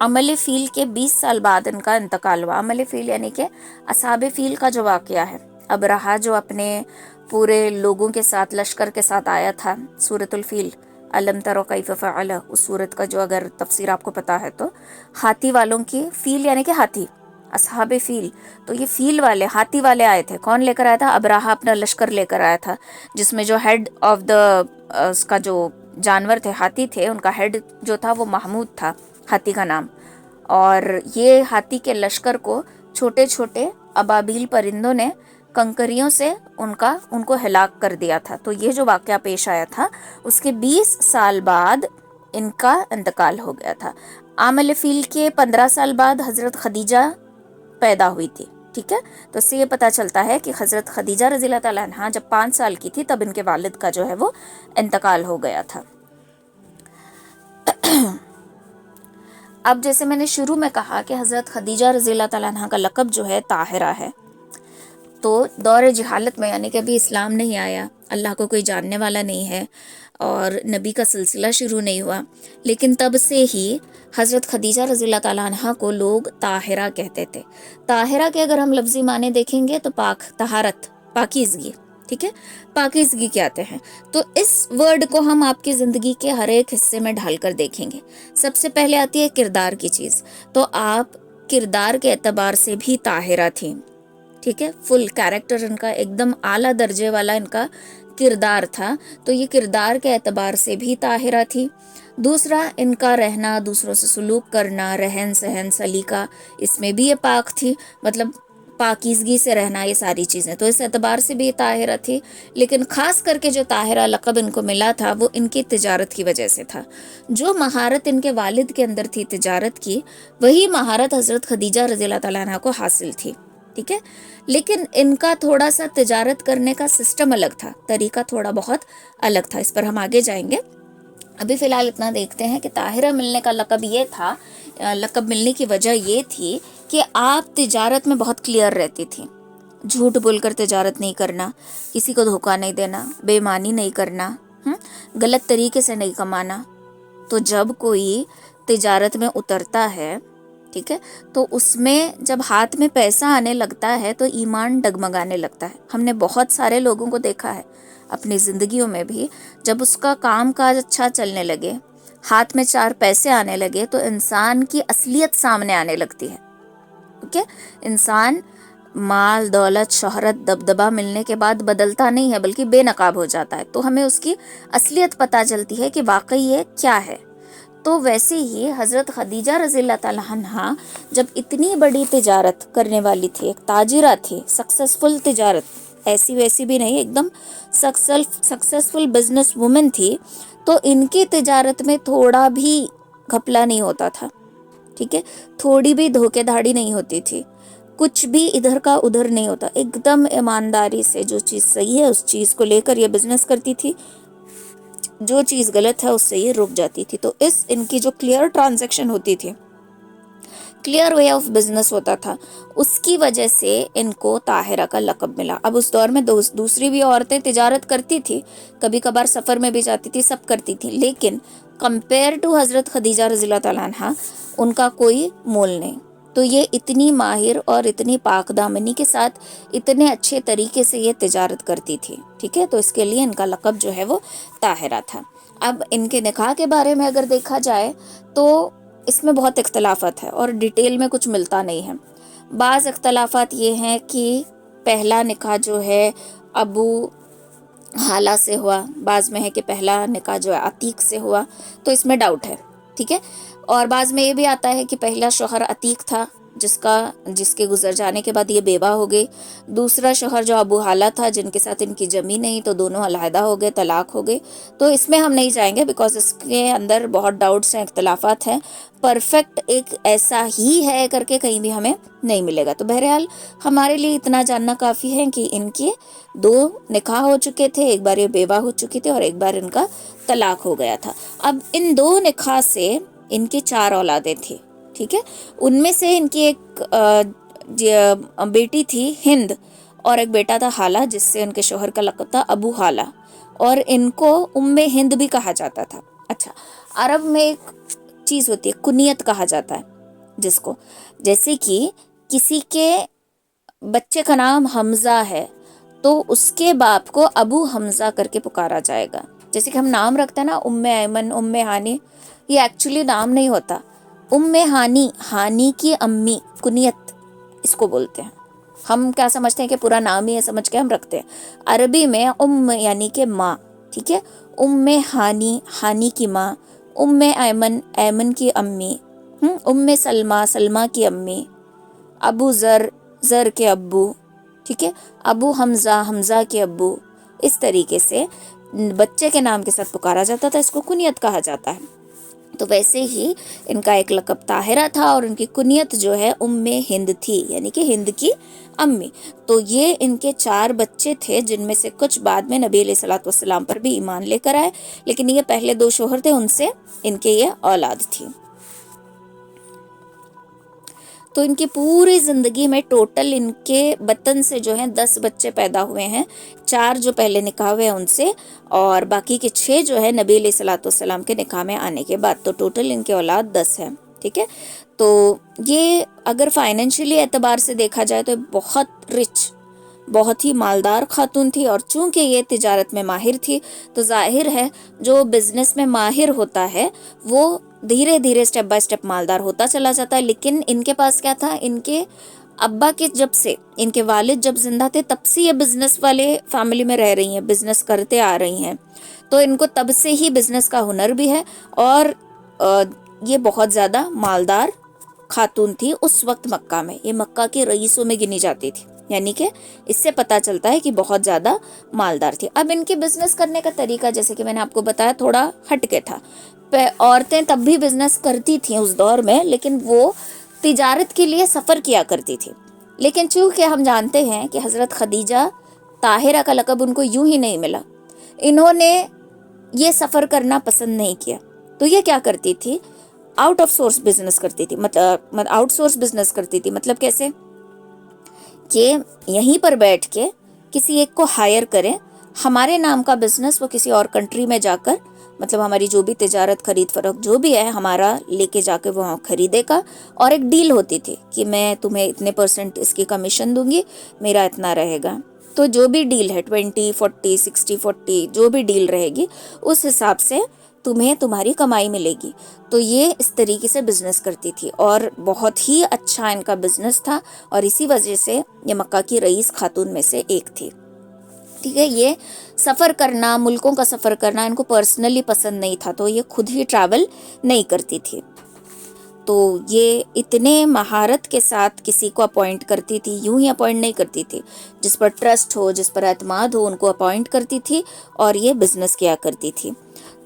عمل فیل کے 20 سال بعد ان کا انتقال ہوا. عمل فیل یعنی کہ اصحاب فیل کا جو واقعہ ہے، ابرہا جو اپنے پورے لوگوں کے ساتھ لشکر کے ساتھ آیا تھا، سورۃ الفیل، الم تر کیف فعل، اس سورت کا جو اگر تفسیر آپ کو پتا ہے تو ہاتھی والوں کی، فیل یعنی کہ ہاتھی، اصحاب فیل، تو یہ فیل والے، ہاتھی والے آئے تھے. کون لے کر آیا تھا؟ ابرہا اپنا لشکر لے کر آیا تھا، جس میں جو ہیڈ آف دا، اس کا جو جانور تھے، ہاتھی تھے، ان کا ہیڈ جو تھا وہ محمود تھا، ہاتھی کا نام. اور یہ ہاتھی کے لشکر کو چھوٹے چھوٹے ابابیل پرندوں نے کنکریوں سے ان کو ہلاک کر دیا تھا. تو یہ جو واقعہ پیش آیا تھا، اس کے 20 سال بعد ان کا انتقال ہو گیا تھا. عامل فیل کے 15 سال بعد حضرت خدیجہ پیدا ہوئی تھی. ٹھیک ہے، تو اس سے یہ پتہ چلتا ہے کہ حضرت خدیجہ رضی اللہ تعالیٰ عنہ جب 5 سال کی تھی تب ان کے والد کا جو ہے وہ انتقال ہو گیا تھا. اب جیسے میں نے شروع میں کہا کہ حضرت خدیجہ رضی اللہ تعالیٰ عنہ کا لقب جو ہے طاہرہ ہے، تو دور جہالت میں، یعنی کہ ابھی اسلام نہیں آیا، اللہ کو کوئی جاننے والا نہیں ہے اور نبی کا سلسلہ شروع نہیں ہوا، لیکن تب سے ہی حضرت خدیجہ رضی اللہ تعالیٰ عنہ کو لوگ طاہرہ کہتے تھے. طاہرہ کے اگر ہم لفظی معنی دیکھیں گے تو پاک، طہارت، پاکیزگی. ٹھیک ہے، پاکیزگی کے آتے ہیں. تو اس ورڈ کو ہم آپ کی زندگی کے ہر ایک حصے میں ڈھال کر دیکھیں گے. سب سے پہلے آتی ہے کردار کی چیز، تو آپ کردار کے اعتبار سے بھی طاہرہ تھیں. ٹھیک ہے، فل کیریکٹر ان کا ایک دم اعلیٰ درجے والا ان کا کردار تھا، تو یہ کردار کے اعتبار سے بھی طاہرہ تھی. دوسرا، ان کا رہنا، دوسروں سے سلوک کرنا، رہن سہن، سلیقہ، اس میں بھی یہ پاک تھی، مطلب پاکیزگی سے رہنا، یہ ساری چیزیں، تو اس اعتبار سے بھی یہ طاہرہ تھی. لیکن خاص کر کے جو طاہرہ لقب ان کو ملا تھا وہ ان کی تجارت کی وجہ سے تھا. جو مہارت ان کے والد کے اندر تھی تجارت کی، وہی مہارت حضرت خدیجہ رضی اللہ تعالیٰ عنہ کو حاصل تھی. ٹھیک ہے، لیکن ان کا تھوڑا سا تجارت کرنے کا سسٹم الگ تھا، طریقہ تھوڑا بہت الگ تھا. اس پر ہم آگے جائیں گے. ابھی فی الحال اتنا دیکھتے ہیں کہ طاہرہ ملنے کا لقب یہ تھا، لقب ملنے کی وجہ یہ تھی کہ آپ تجارت میں بہت کلیئر رہتی تھی. جھوٹ بول کر تجارت نہیں کرنا، کسی کو دھوکہ نہیں دینا، بے ایمانی نہیں کرنا، غلط طریقے سے نہیں کمانا. تو جب کوئی تجارت میں اترتا ہے، ٹھیک ہے، تو اس میں جب ہاتھ میں پیسہ آنے لگتا ہے تو ایمان ڈگمگانے لگتا ہے. ہم نے بہت سارے لوگوں کو دیکھا ہے اپنی زندگیوں میں بھی، جب اس کا کام کاج اچھا چلنے لگے، ہاتھ میں 4 پیسے آنے لگے، تو انسان کی اصلیت سامنے آنے لگتی ہے. ٹھیک ہے، انسان مال، دولت، شہرت، دبدبہ ملنے کے بعد بدلتا نہیں ہے بلکہ بے نقاب ہو جاتا ہے. تو ہمیں اس کی اصلیت پتہ چلتی ہے کہ واقعی یہ کیا ہے. تو ویسے ہی حضرت خدیجہ رضی اللہ تعالیٰ عنہ جب اتنی بڑی تجارت کرنے والی تھی، ایک تاجرہ تھی، سکسیسفل تجارت، ایسی ویسی بھی نہیں، ایک دم سکسیسفل بزنس وومن تھی، تو ان کی تجارت میں تھوڑا بھی گھپلا نہیں ہوتا تھا. ٹھیک ہے، تھوڑی بھی دھوکے دھاڑی نہیں ہوتی تھی، کچھ بھی ادھر کا ادھر نہیں ہوتا، ایک دم ایمانداری سے جو چیز صحیح ہے اس چیز کو لے کر یہ بزنس کرتی تھی، جو چیز غلط ہے اس سے یہ رک جاتی تھی. تو اس ان کی جو کلیئر ٹرانزیکشن ہوتی تھی، کلیئر وے آف بزنس ہوتا تھا، اس کی وجہ سے ان کو طاہرہ کا لقب ملا. اب اس دور میں دوسری بھی عورتیں تجارت کرتی تھی، کبھی کبھار سفر میں بھی جاتی تھی، سب کرتی تھی، لیکن کمپیئر ٹو حضرت خدیجہ رضی اللہ تعالیٰ عنہ ان کا کوئی مول نہیں. تو یہ اتنی ماہر اور اتنی پاک دامنی کے ساتھ اتنے اچھے طریقے سے یہ تجارت کرتی تھی. ٹھیک ہے، تو اس کے لیے ان کا لقب جو ہے وہ طاہرہ تھا. اب ان کے نکاح کے بارے میں اگر دیکھا جائے تو اس میں بہت اختلافات ہے اور ڈیٹیل میں کچھ ملتا نہیں ہے. بعض اختلافات یہ ہیں کہ پہلا نکاح جو ہے ابو حالہ سے ہوا، بعض میں ہے کہ پہلا نکاح جو ہے عتیق سے ہوا، تو اس میں ڈاؤٹ ہے. ٹھیک ہے، اور بعض میں یہ بھی آتا ہے کہ پہلا شوہر عتیق تھا جس کے گزر جانے کے بعد یہ بیوہ ہو گئی، دوسرا شوہر جو ابو حالہ تھا جن کے ساتھ ان کی جمی نہیں، تو دونوں علیحدہ ہو گئے، طلاق ہو گئے. تو اس میں ہم نہیں جائیں گے بیکاز اس کے اندر بہت ڈاؤٹس ہیں، اختلافات ہیں، پرفیکٹ ایک ایسا ہی ہے کر کے کہیں بھی ہمیں نہیں ملے گا. تو بہرحال ہمارے لیے اتنا جاننا کافی ہے کہ ان کے 2 نکاح ہو چکے تھے، ایک بار یہ بیوہ ہو چکی تھی اور ایک بار ان کا طلاق ہو گیا تھا. اب ان 2 نکاح سے ان کی 4 اولادیں تھیں. ٹھیک ہے، ان میں سے ان کی ایک بیٹی تھی ہند اور ایک بیٹا تھا حالہ، جس سے ان کے شوہر کا لقب تھا ابو حالہ، اور ان کو ہند بھی کہا جاتا تھا. اچھا، عرب میں ایک چیز ہوتی ہے کنیت کہا جاتا ہے جس کو، جیسے کہ کسی کے بچے کا نام حمزہ ہے تو اس کے باپ کو ابو حمزہ کر کے پکارا جائے گا. جیسے کہ ہم نام رکھتے ہیں نا ام ایمن، ام ہانی، یہ ایکچولی نام نہیں ہوتا. ام ہانی، ہانی کی امی، کنیت اس کو بولتے ہیں. ہم کیا سمجھتے ہیں کہ پورا نام ہی ہے سمجھ کے ہم رکھتے ہیں. عربی میں ام یعنی کہ ماں، ٹھیک ہے. ام ہانی، ہانی کی ماں. ام ایمن، ایمن کی امی. ام سلمہ، سلمہ کی امی. ابو ذر، ذر کے ابو، ٹھیک ہے. ابو حمزہ، حمزہ کے ابو. اس طریقے سے بچے کے نام کے ساتھ پکارا جاتا تھا، اس کو کنیت کہا جاتا ہے. تو ویسے ہی ان کا ایک لقب طاہرہ تھا اور ان کی کنیت جو ہے ام ہند تھی، یعنی کہ ہند کی امی. تو یہ ان کے 4 بچے تھے جن میں سے کچھ بعد میں نبی علیہ الصلوۃ والسلام پر بھی ایمان لے کر آئے، لیکن یہ پہلے 2 شوہر تھے، ان سے ان کے یہ اولاد تھی. تو ان کی پوری زندگی میں ٹوٹل ان کے بطن سے جو ہیں 10 بچے پیدا ہوئے ہیں. 4 جو پہلے نکاح ہوئے ان سے، اور باقی کے 6 جو ہے نبی علیہ الصلوۃ والسلام کے نکاح میں آنے کے بعد. تو ٹوٹل ان کے اولاد 10 ہیں، ٹھیک ہے. تو یہ اگر فائنینشلی اعتبار سے دیکھا جائے تو بہت رچ، بہت ہی مالدار خاتون تھی. اور چونکہ یہ تجارت میں ماہر تھی تو ظاہر ہے جو بزنس میں ماہر ہوتا ہے وہ دھیرے دھیرے سٹیپ بائی سٹیپ مالدار ہوتا چلا جاتا ہے. لیکن ان کے پاس کیا تھا، ان کے ابا کے جب سے، ان کے والد جب زندہ تھے تب سے یہ بزنس والے فیملی میں رہ رہی ہیں، بزنس کرتے آ رہی ہیں. تو ان کو تب سے ہی بزنس کا ہنر بھی ہے. اور یہ بہت زیادہ مالدار خاتون تھی اس وقت مکہ میں. یہ مکہ کے رئیسوں میں گنی جاتی تھی، یعنی کہ اس سے پتہ چلتا ہے کہ بہت زیادہ مالدار تھی. اب ان کے بزنس کرنے کا طریقہ جیسے کہ میں نے آپ کو بتایا تھوڑا ہٹ کے تھا. عورتیں تب بھی بزنس کرتی تھیں اس دور میں، لیکن وہ تجارت کے لیے سفر کیا کرتی تھی. لیکن چونکہ ہم جانتے ہیں کہ حضرت خدیجہ طاہرہ کا لقب ان کو یوں ہی نہیں ملا، انہوں نے یہ سفر کرنا پسند نہیں کیا. تو یہ کیا کرتی تھی، آؤٹ آف سورس بزنس کرتی تھی. آؤٹ سورس بزنس کرتی تھی مطلب کیسے کہ یہیں پر بیٹھ کے کسی ایک کو ہائر کریں، ہمارے نام کا بزنس وہ کسی اور کنٹری میں جا کر، مطلب ہماری جو بھی تجارت، خرید فروخت جو بھی ہے ہمارا لے کے جا کے وہاں خریدے گا. اور ایک ڈیل ہوتی تھی کہ میں تمہیں اتنے % اس کی کمیشن دوں گی، میرا اتنا رہے گا. تو جو بھی ڈیل ہے 20-40 60-40 جو بھی ڈیل رہے گی اس حساب سے تمہیں تمہاری کمائی ملے گی. تو یہ اس طریقے سے بزنس کرتی تھی اور بہت ہی اچھا ان کا بزنس تھا. اور اسی وجہ سے یہ مکہ کی رئیس خاتون میں سے ایک تھی، ٹھیک ہے. یہ سفر کرنا، ملکوں کا سفر کرنا ان کو پرسنلی پسند نہیں تھا، تو یہ خود ہی ٹریول نہیں کرتی تھی. تو یہ اتنے مہارت کے ساتھ کسی کو اپوائنٹ کرتی تھی، یوں ہی اپوائنٹ نہیں کرتی تھی، جس پر ٹرسٹ ہو، جس پر اعتماد ہو ان کو اپوائنٹ کرتی تھی اور یہ بزنس کیا کرتی تھی.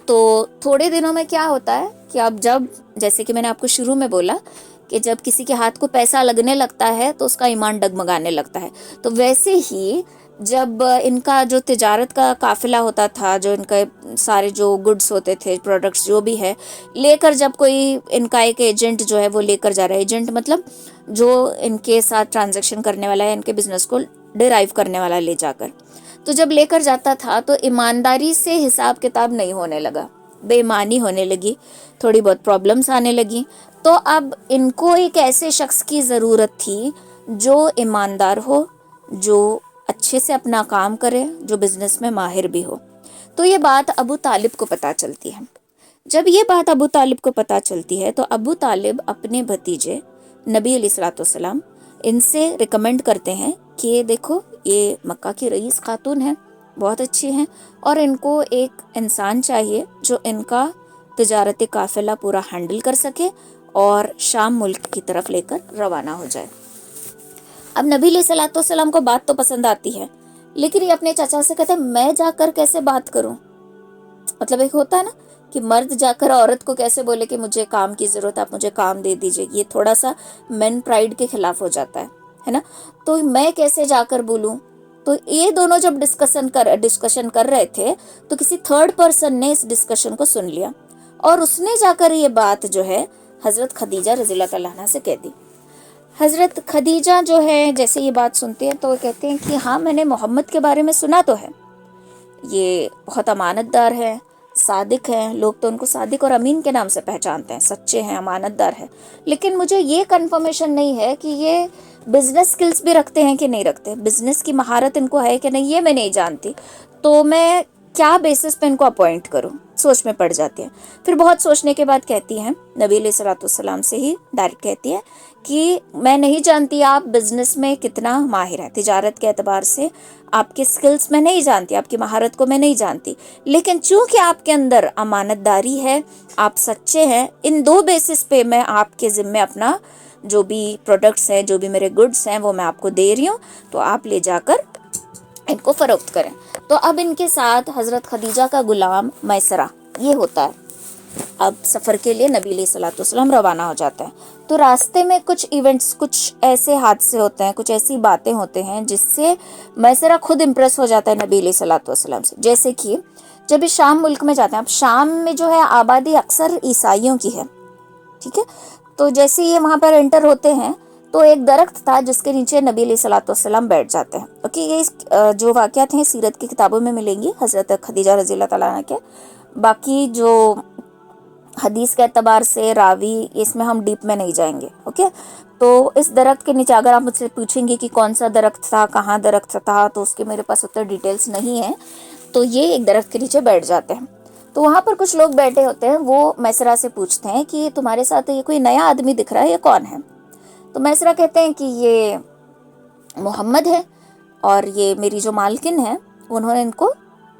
تو تھوڑے دنوں میں کیا ہوتا ہے کہ اب جب، جیسے کہ میں نے آپ کو شروع میں بولا کہ جب کسی کے ہاتھ کو پیسہ لگنے لگتا ہے تو اس کا ایمان ڈگمگانے لگتا ہے. تو ویسے ہی جب ان کا جو تجارت کا قافلہ ہوتا تھا، جو ان کے سارے جو گڈس ہوتے تھے، پروڈکٹس جو بھی ہے لے کر، جب کوئی ان کا ایک ایجنٹ جو ہے وہ لے کر جا رہا ہے، ایجنٹ مطلب جو ان کے ساتھ ٹرانزیکشن کرنے والا ہے، ان کے بزنس کو ڈرائیو کرنے والا لے جا کر، تو جب لے کر جاتا تھا تو ایمانداری سے حساب کتاب نہیں ہونے لگا، بے ایمانی ہونے لگی، تھوڑی بہت پرابلمس آنے لگی. تو اب ان کو ایک ایسے شخص کی ضرورت تھی جو ایماندار ہو، جو اچھے سے اپنا کام کرے، جو بزنس میں ماہر بھی ہو. تو یہ بات ابو طالب کو پتہ چلتی ہے. جب یہ بات ابو طالب کو پتہ چلتی ہے تو ابو طالب اپنے بھتیجے نبی علیہ الصلوۃ والسلام ان سے ریکمینڈ کرتے ہیں کہ دیکھو یہ مکہ کی رئیس خاتون ہیں، بہت اچھی ہیں، اور ان کو ایک انسان چاہیے جو ان کا تجارتی قافلہ پورا ہینڈل کر سکے اور شام ملک کی طرف لے کر روانہ ہو جائے. اب نبی علیہ الصلوۃ والسلام کو بات تو پسند آتی ہے، لیکن یہ اپنے چچا سے کہتے ہیں میں جا کر کیسے بات کروں. مطلب ایک ہوتا ہے نا کہ مرد جا کر عورت کو کیسے بولے کہ مجھے کام کی ضرورت ہے، آپ مجھے کام دے دیجئے. یہ تھوڑا سا مین پرائڈ کے خلاف ہو جاتا ہے نا. تو میں کیسے جا کر بولوں. تو یہ دونوں جب ڈسکشن کر رہے تھے تو کسی تھرڈ پرسن نے اس ڈسکشن کو سن لیا اور اس نے جا کر یہ بات جو ہے حضرت خدیجہ رضی اللہ تعالیٰ عنہ سے کہہ دی. حضرت خدیجہ جو ہے جیسے یہ بات سنتے ہیں تو وہ کہتے ہیں کہ ہاں میں نے محمد کے بارے میں سنا تو ہے، یہ بہت امانت دار ہے، صادق ہیں، لوگ تو ان کو صادق اور امین کے نام سے پہچانتے ہیں، سچے ہیں، امانت دار ہے، لیکن مجھے یہ کنفرمیشن نہیں ہے کہ یہ بزنس سکلز بھی رکھتے ہیں کہ نہیں رکھتے، بزنس کی مہارت ان کو ہے کہ نہیں، یہ میں نہیں جانتی، تو میں کیا بیسس پہ ان کو اپوائنٹ کروں، سوچ میں پڑ جاتی ہے۔ پھر بہت سوچنے کے بعد کہتی ہیں، نبی علیہ الصلوۃ والسلام سے ہی ڈائریکٹ کہتی ہے کہ میں نہیں جانتی آپ بزنس میں کتنا ماہر ہیں، تجارت کے اعتبار سے آپ کی سکلز میں نہیں جانتی، آپ کی مہارت کو میں نہیں جانتی، لیکن چونکہ آپ کے اندر امانت داری ہے، آپ سچے ہیں، ان دو بیسس پہ میں آپ کے ذمے اپنا جو بھی پروڈکٹس ہیں، جو بھی میرے گڈس ہیں، وہ میں آپ کو دے رہی ہوں، تو آپ لے جا کر ان کو فروخت کریں۔ تو اب ان کے ساتھ حضرت خدیجہ کا غلام میسرہ یہ ہوتا ہے۔ اب سفر کے لیے نبی علیہ الصلوۃ والسلام روانہ ہو جاتے ہیں، تو راستے میں کچھ ایونٹس، کچھ ایسے حادثے ہوتے ہیں، کچھ ایسی باتیں ہوتے ہیں جس سے میسرہ خود امپریس ہو جاتا ہے نبی علیہ الصلوۃ والسلام سے۔ جیسے کہ جب یہ شام ملک میں جاتے ہیں، اب شام میں جو ہے آبادی اکثر عیسائیوں کی ہے، ٹھیک ہے، تو جیسے یہ وہاں پر انٹر ہوتے ہیں تو ایک درخت تھا جس کے نیچے نبی علیہ الصلوۃ والسلام بیٹھ جاتے ہیں۔ اوکے، یہ جو واقعات ہیں سیرت کی کتابوں میں ملیں گی حضرت خدیجہ رضی اللہ تعالیٰ عنہ کے۔ باقی جو حدیث کے اعتبار سے راوی، اس میں ہم ڈیپ میں نہیں جائیں گے، اوکے۔ تو اس درخت کے نیچے اگر آپ مجھ سے پوچھیں گے کہ کون سا درخت تھا، کہاں درخت تھا، تو اس کے میرے پاس اتنا ڈیٹیلز نہیں ہے، تو یہ ایک درخت کے نیچے بیٹھ جاتے ہیں۔ تو وہاں پر کچھ لوگ بیٹھے ہوتے ہیں، وہ میسرہ سے پوچھتے ہیں کہ تمہارے ساتھ یہ کوئی نیا آدمی دکھ رہا ہے، یہ کون ہے؟ تو میسرہ کہتے ہیں کہ یہ محمد ہے، اور یہ میری جو مالکن ہے انہوں نے ان کو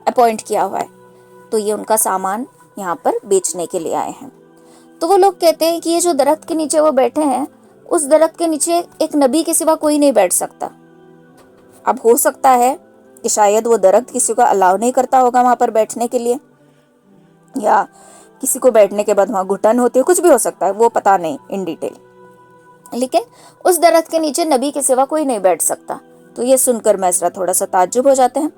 اپوائنٹ کیا ہوا ہے، تو یہ ان کا سامان یہاں پر بیچنے کے لیے آئے ہیں۔ تو وہ لوگ کہتے ہیں کہ یہ جو درخت کے نیچے وہ بیٹھے ہیں، اس درخت کے نیچے ایک نبی کے سوا کوئی نہیں بیٹھ سکتا۔ اب ہو سکتا ہے کہ شاید وہ درخت کسی کو الاؤ نہیں کرتا ہوگا وہاں پر بیٹھنے کے لیے، یا کسی کو بیٹھنے کے بعد وہاں گھٹن ہوتی ہے، کچھ بھی ہو سکتا ہے، وہ پتہ نہیں ان ڈیٹیل، لیکن اس درخت کے نیچے نبی کے سوا کوئی نہیں بیٹھ سکتا۔ تو یہ سن کر میسرہ تھوڑا سا تعجب ہو جاتے ہیں۔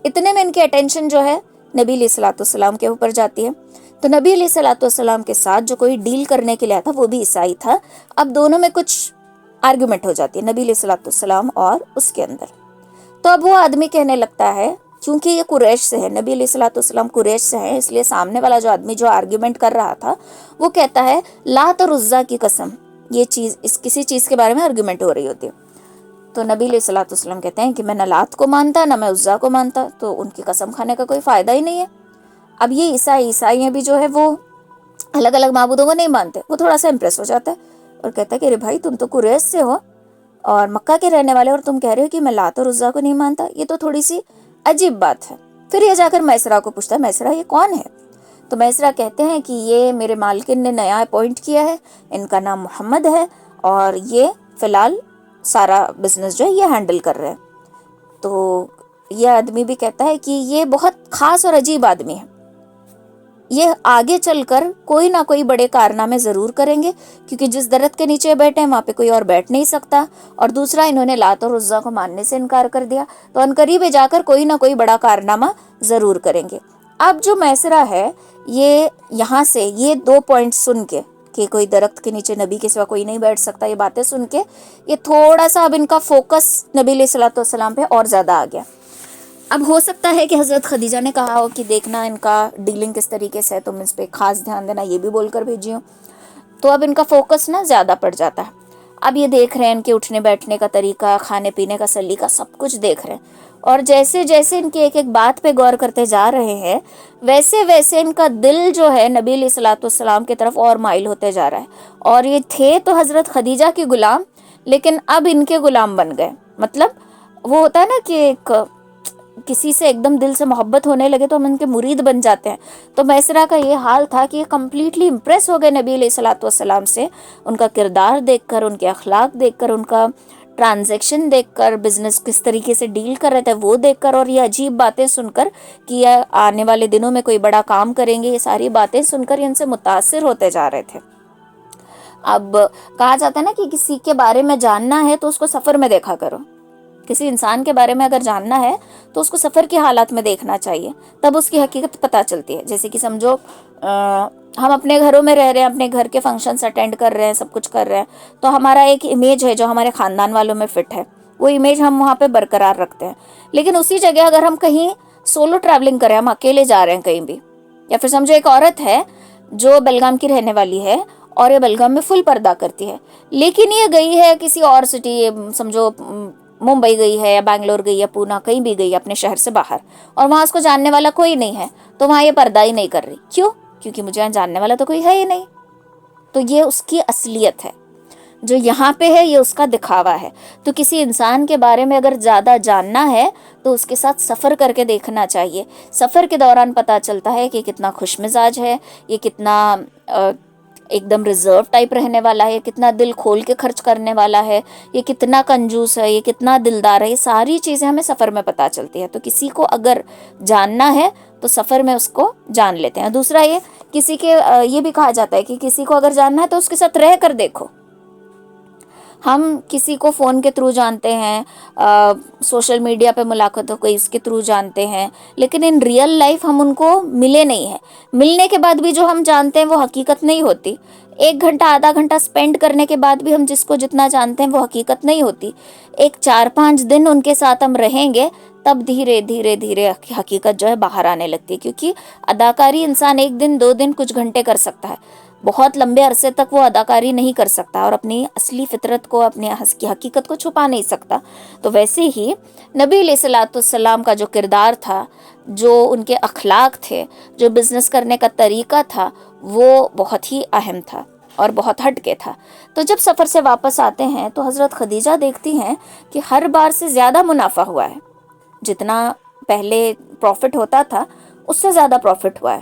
اتنے میں ان کی اٹینشن جو ہے نبی علیہ الصلوۃ والسلام کے اوپر جاتی ہے، تو نبی علیہ الصلوۃ والسلام کے ساتھ جو کوئی ڈیل کرنے کے لیے آیا تھا وہ بھی عیسائی تھا۔ اب دونوں میں کچھ آرگومنٹ ہو جاتی ہے نبی علیہ الصلوۃ والسلام اور اس کے اندر۔ تو اب وہ آدمی کہنے لگتا ہے، کیونکہ یہ قریش سے ہے، نبی علیہ الصلوۃ والسلام قریش سے ہیں، اس لیے سامنے والا جو آدمی جو آرگومنٹ کر رہا تھا وہ کہتا ہے لات اور عزیٰ کی قسم، یہ چیز اس کسی چیز کے بارے میں آرگومنٹ ہو رہی ہوتی ہے۔ تو نبی علیہ الصلوۃ والسلام کہتے ہیں کہ میں نہ لات کو مانتا نہ میں عزیٰ کو مانتا، تو ان کی قسم کھانے کا کوئی فائدہ ہی نہیں ہے۔ اب یہ عیسائی بھی جو ہے وہ الگ الگ معبودوں کو نہیں مانتے، وہ تھوڑا سا امپریس ہو جاتا ہے اور کہتا ہے کہ ارے بھائی تم تو قریش سے ہو اور مکہ کے رہنے والے، اور تم کہہ رہے ہو کہ میں لات اور عزیٰ کو نہیں مانتا، یہ تو تھوڑی سی عجیب بات ہے۔ پھر یہ جا کر میسرہ کو پوچھتا ہے، میسرہ یہ کون ہے؟ تو میسرہ کہتے ہیں کہ یہ میرے مالکن نے نیا اپوائنٹ کیا ہے، ان کا نام محمد ہے، اور یہ فی الحال سارا بزنس جو ہے یہ ہینڈل کر رہے ہیں۔ تو یہ آدمی بھی کہتا ہے کہ یہ بہت خاص اور عجیب آدمی ہے، یہ آگے چل کر کوئی نہ کوئی بڑے کارنامے ضرور کریں گے، کیونکہ جس درخت کے نیچے بیٹھے ہیں وہاں پہ کوئی اور بیٹھ نہیں سکتا، اور دوسرا انہوں نے لات اور عزیٰ کو ماننے سے انکار کر دیا، تو عنقریب جا کر کوئی نہ کوئی بڑا کارنامہ ضرور کریں گے۔ اب جو میسرہ ہے یہ یہاں سے یہ 2 پوائنٹ سن کے کہ کوئی درخت کے نیچے نبی کے سوا کوئی نہیں بیٹھ سکتا، یہ باتیں سن کے یہ تھوڑا سا اب ان کا فوکس نبی علیہ الصلوۃ والسلام پہ اور زیادہ آ گیا۔ اب ہو سکتا ہے کہ حضرت خدیجہ نے کہا ہو کہ دیکھنا ان کا ڈیلنگ کس طریقے سے ہے، تم اس پہ خاص دھیان دینا، یہ بھی بول کر بھیجی ہوں، تو اب ان کا فوکس نا زیادہ پڑ جاتا ہے۔ اب یہ دیکھ رہے ہیں ان کے اٹھنے بیٹھنے کا طریقہ، کھانے پینے کا سلیقہ، سب کچھ دیکھ رہے ہیں، اور جیسے جیسے ان کی ایک ایک بات پہ غور کرتے جا رہے ہیں ویسے ویسے ان کا دل جو ہے نبی علیہ الصلوۃ والسلام کی طرف اور مائل ہوتے جا رہا ہے۔ اور یہ تھے تو حضرت خدیجہ کے غلام، لیکن اب ان کے غلام بن گئے۔ مطلب وہ ہوتا ہے نا کہ ایک کسی سے ایک دم دل سے محبت ہونے لگے تو ہم ان کے مرید بن جاتے ہیں، تو میسرہ کا یہ حال تھا کہ یہ کمپلیٹلی امپریس ہو گئے نبی علیہ الصلوۃ والسلام سے، ان کا کردار دیکھ کر، ان کے اخلاق دیکھ کر، ان کا ٹرانزیکشن دیکھ کر، بزنس کس طریقے سے ڈیل کر رہے تھے وہ دیکھ کر، اور یہ عجیب باتیں سن کر کہ یہ آنے والے دنوں میں کوئی بڑا کام کریں گے، یہ ساری باتیں سن کر ان سے متاثر ہوتے جا رہے تھے۔ اب کہا جاتا ہے نا کہ کسی کے بارے میں جاننا ہے تو اس کو سفر میں دیکھا کرو، کسی انسان کے بارے میں اگر جاننا ہے تو اس کو سفر کے حالات میں دیکھنا چاہیے، تب اس کی حقیقت پتہ چلتی ہے۔ جیسے کہ سمجھو ہم اپنے گھروں میں رہ رہے ہیں، اپنے گھر کے فنکشنز اٹینڈ کر رہے ہیں، سب کچھ کر رہے ہیں، تو ہمارا ایک امیج ہے جو ہمارے خاندان والوں میں فٹ ہے، وہ امیج ہم وہاں پہ برقرار رکھتے ہیں۔ لیکن اسی جگہ اگر ہم کہیں سولو ٹریولنگ کریں، ہم اکیلے جا رہے ہیں کہیں بھی، یا پھر سمجھو ایک عورت ہے جو بیلگام کی رہنے والی ہے اور یہ بیلگام میں فل پردہ کرتی ہے، لیکن یہ گئی ہے کسی اور سٹی، سمجھو ممبئی گئی ہے یا بنگلور گئی یا پونا، کہیں بھی گئی اپنے شہر سے باہر، اور وہاں اس کو جاننے والا کوئی نہیں ہے، تو وہاں یہ پردہ ہی نہیں کر رہی. کیوں؟ کیونکہ مجھے یہاں جاننے والا تو کوئی ہے ہی نہیں. تو یہ اس کی اصلیت ہے. جو یہاں پہ ہے یہ اس کا دکھاوا ہے. تو کسی انسان کے بارے میں اگر زیادہ جاننا ہے تو اس کے ساتھ سفر کر کے دیکھنا چاہیے. سفر کے دوران پتہ چلتا ہے کہ کتنا خوش مزاج ہے، یہ کتنا ایک دم ریزرو ٹائپ رہنے والا ہے، کتنا دل کھول کے خرچ کرنے والا ہے، یہ کتنا کنجوس ہے، یہ کتنا دلدار ہے. یہ ساری چیزیں ہمیں سفر میں پتہ چلتی ہیں. تو کسی کو اگر جاننا ہے تو سفر میں اس کو جان لیتے ہیں. دوسرا یہ بھی کہا جاتا ہے کہ کسی کو اگر جاننا ہے تو اس کے ساتھ رہ کر دیکھو. ہم کسی کو فون کے تھرو جانتے ہیں، سوشل میڈیا پہ ملاقات ہو گئی اس کے تھرو جانتے ہیں، لیکن ان ریئل لائف ہم ان کو ملے نہیں ہیں. ملنے کے بعد بھی جو ہم جانتے ہیں وہ حقیقت نہیں ہوتی. 1 گھنٹہ آدھا گھنٹہ اسپینڈ کرنے کے بعد بھی ہم جس کو جتنا جانتے ہیں وہ حقیقت نہیں ہوتی. 4-5 دن ان کے ساتھ ہم رہیں گے تب دھیرے دھیرے دھیرے حقیقت جو ہے باہر آنے لگتی ہے. کیونکہ اداکاری انسان 1 دن 2 دن کچھ گھنٹے کر سکتا ہے، بہت لمبے عرصے تک وہ اداکاری نہیں کر سکتا اور اپنی اصلی فطرت کو، اپنی حقیقت کو چھپا نہیں سکتا. تو ویسے ہی نبی علیہ الصلوۃ والسلام کا جو کردار تھا، جو ان کے اخلاق تھے، جو بزنس کرنے کا طریقہ تھا، وہ بہت ہی اہم تھا اور بہت ہٹ کے تھا. تو جب سفر سے واپس آتے ہیں تو حضرت خدیجہ دیکھتی ہیں کہ ہر بار سے زیادہ منافع ہوا ہے. جتنا پہلے پروفٹ ہوتا تھا اس سے زیادہ پروفٹ ہوا ہے.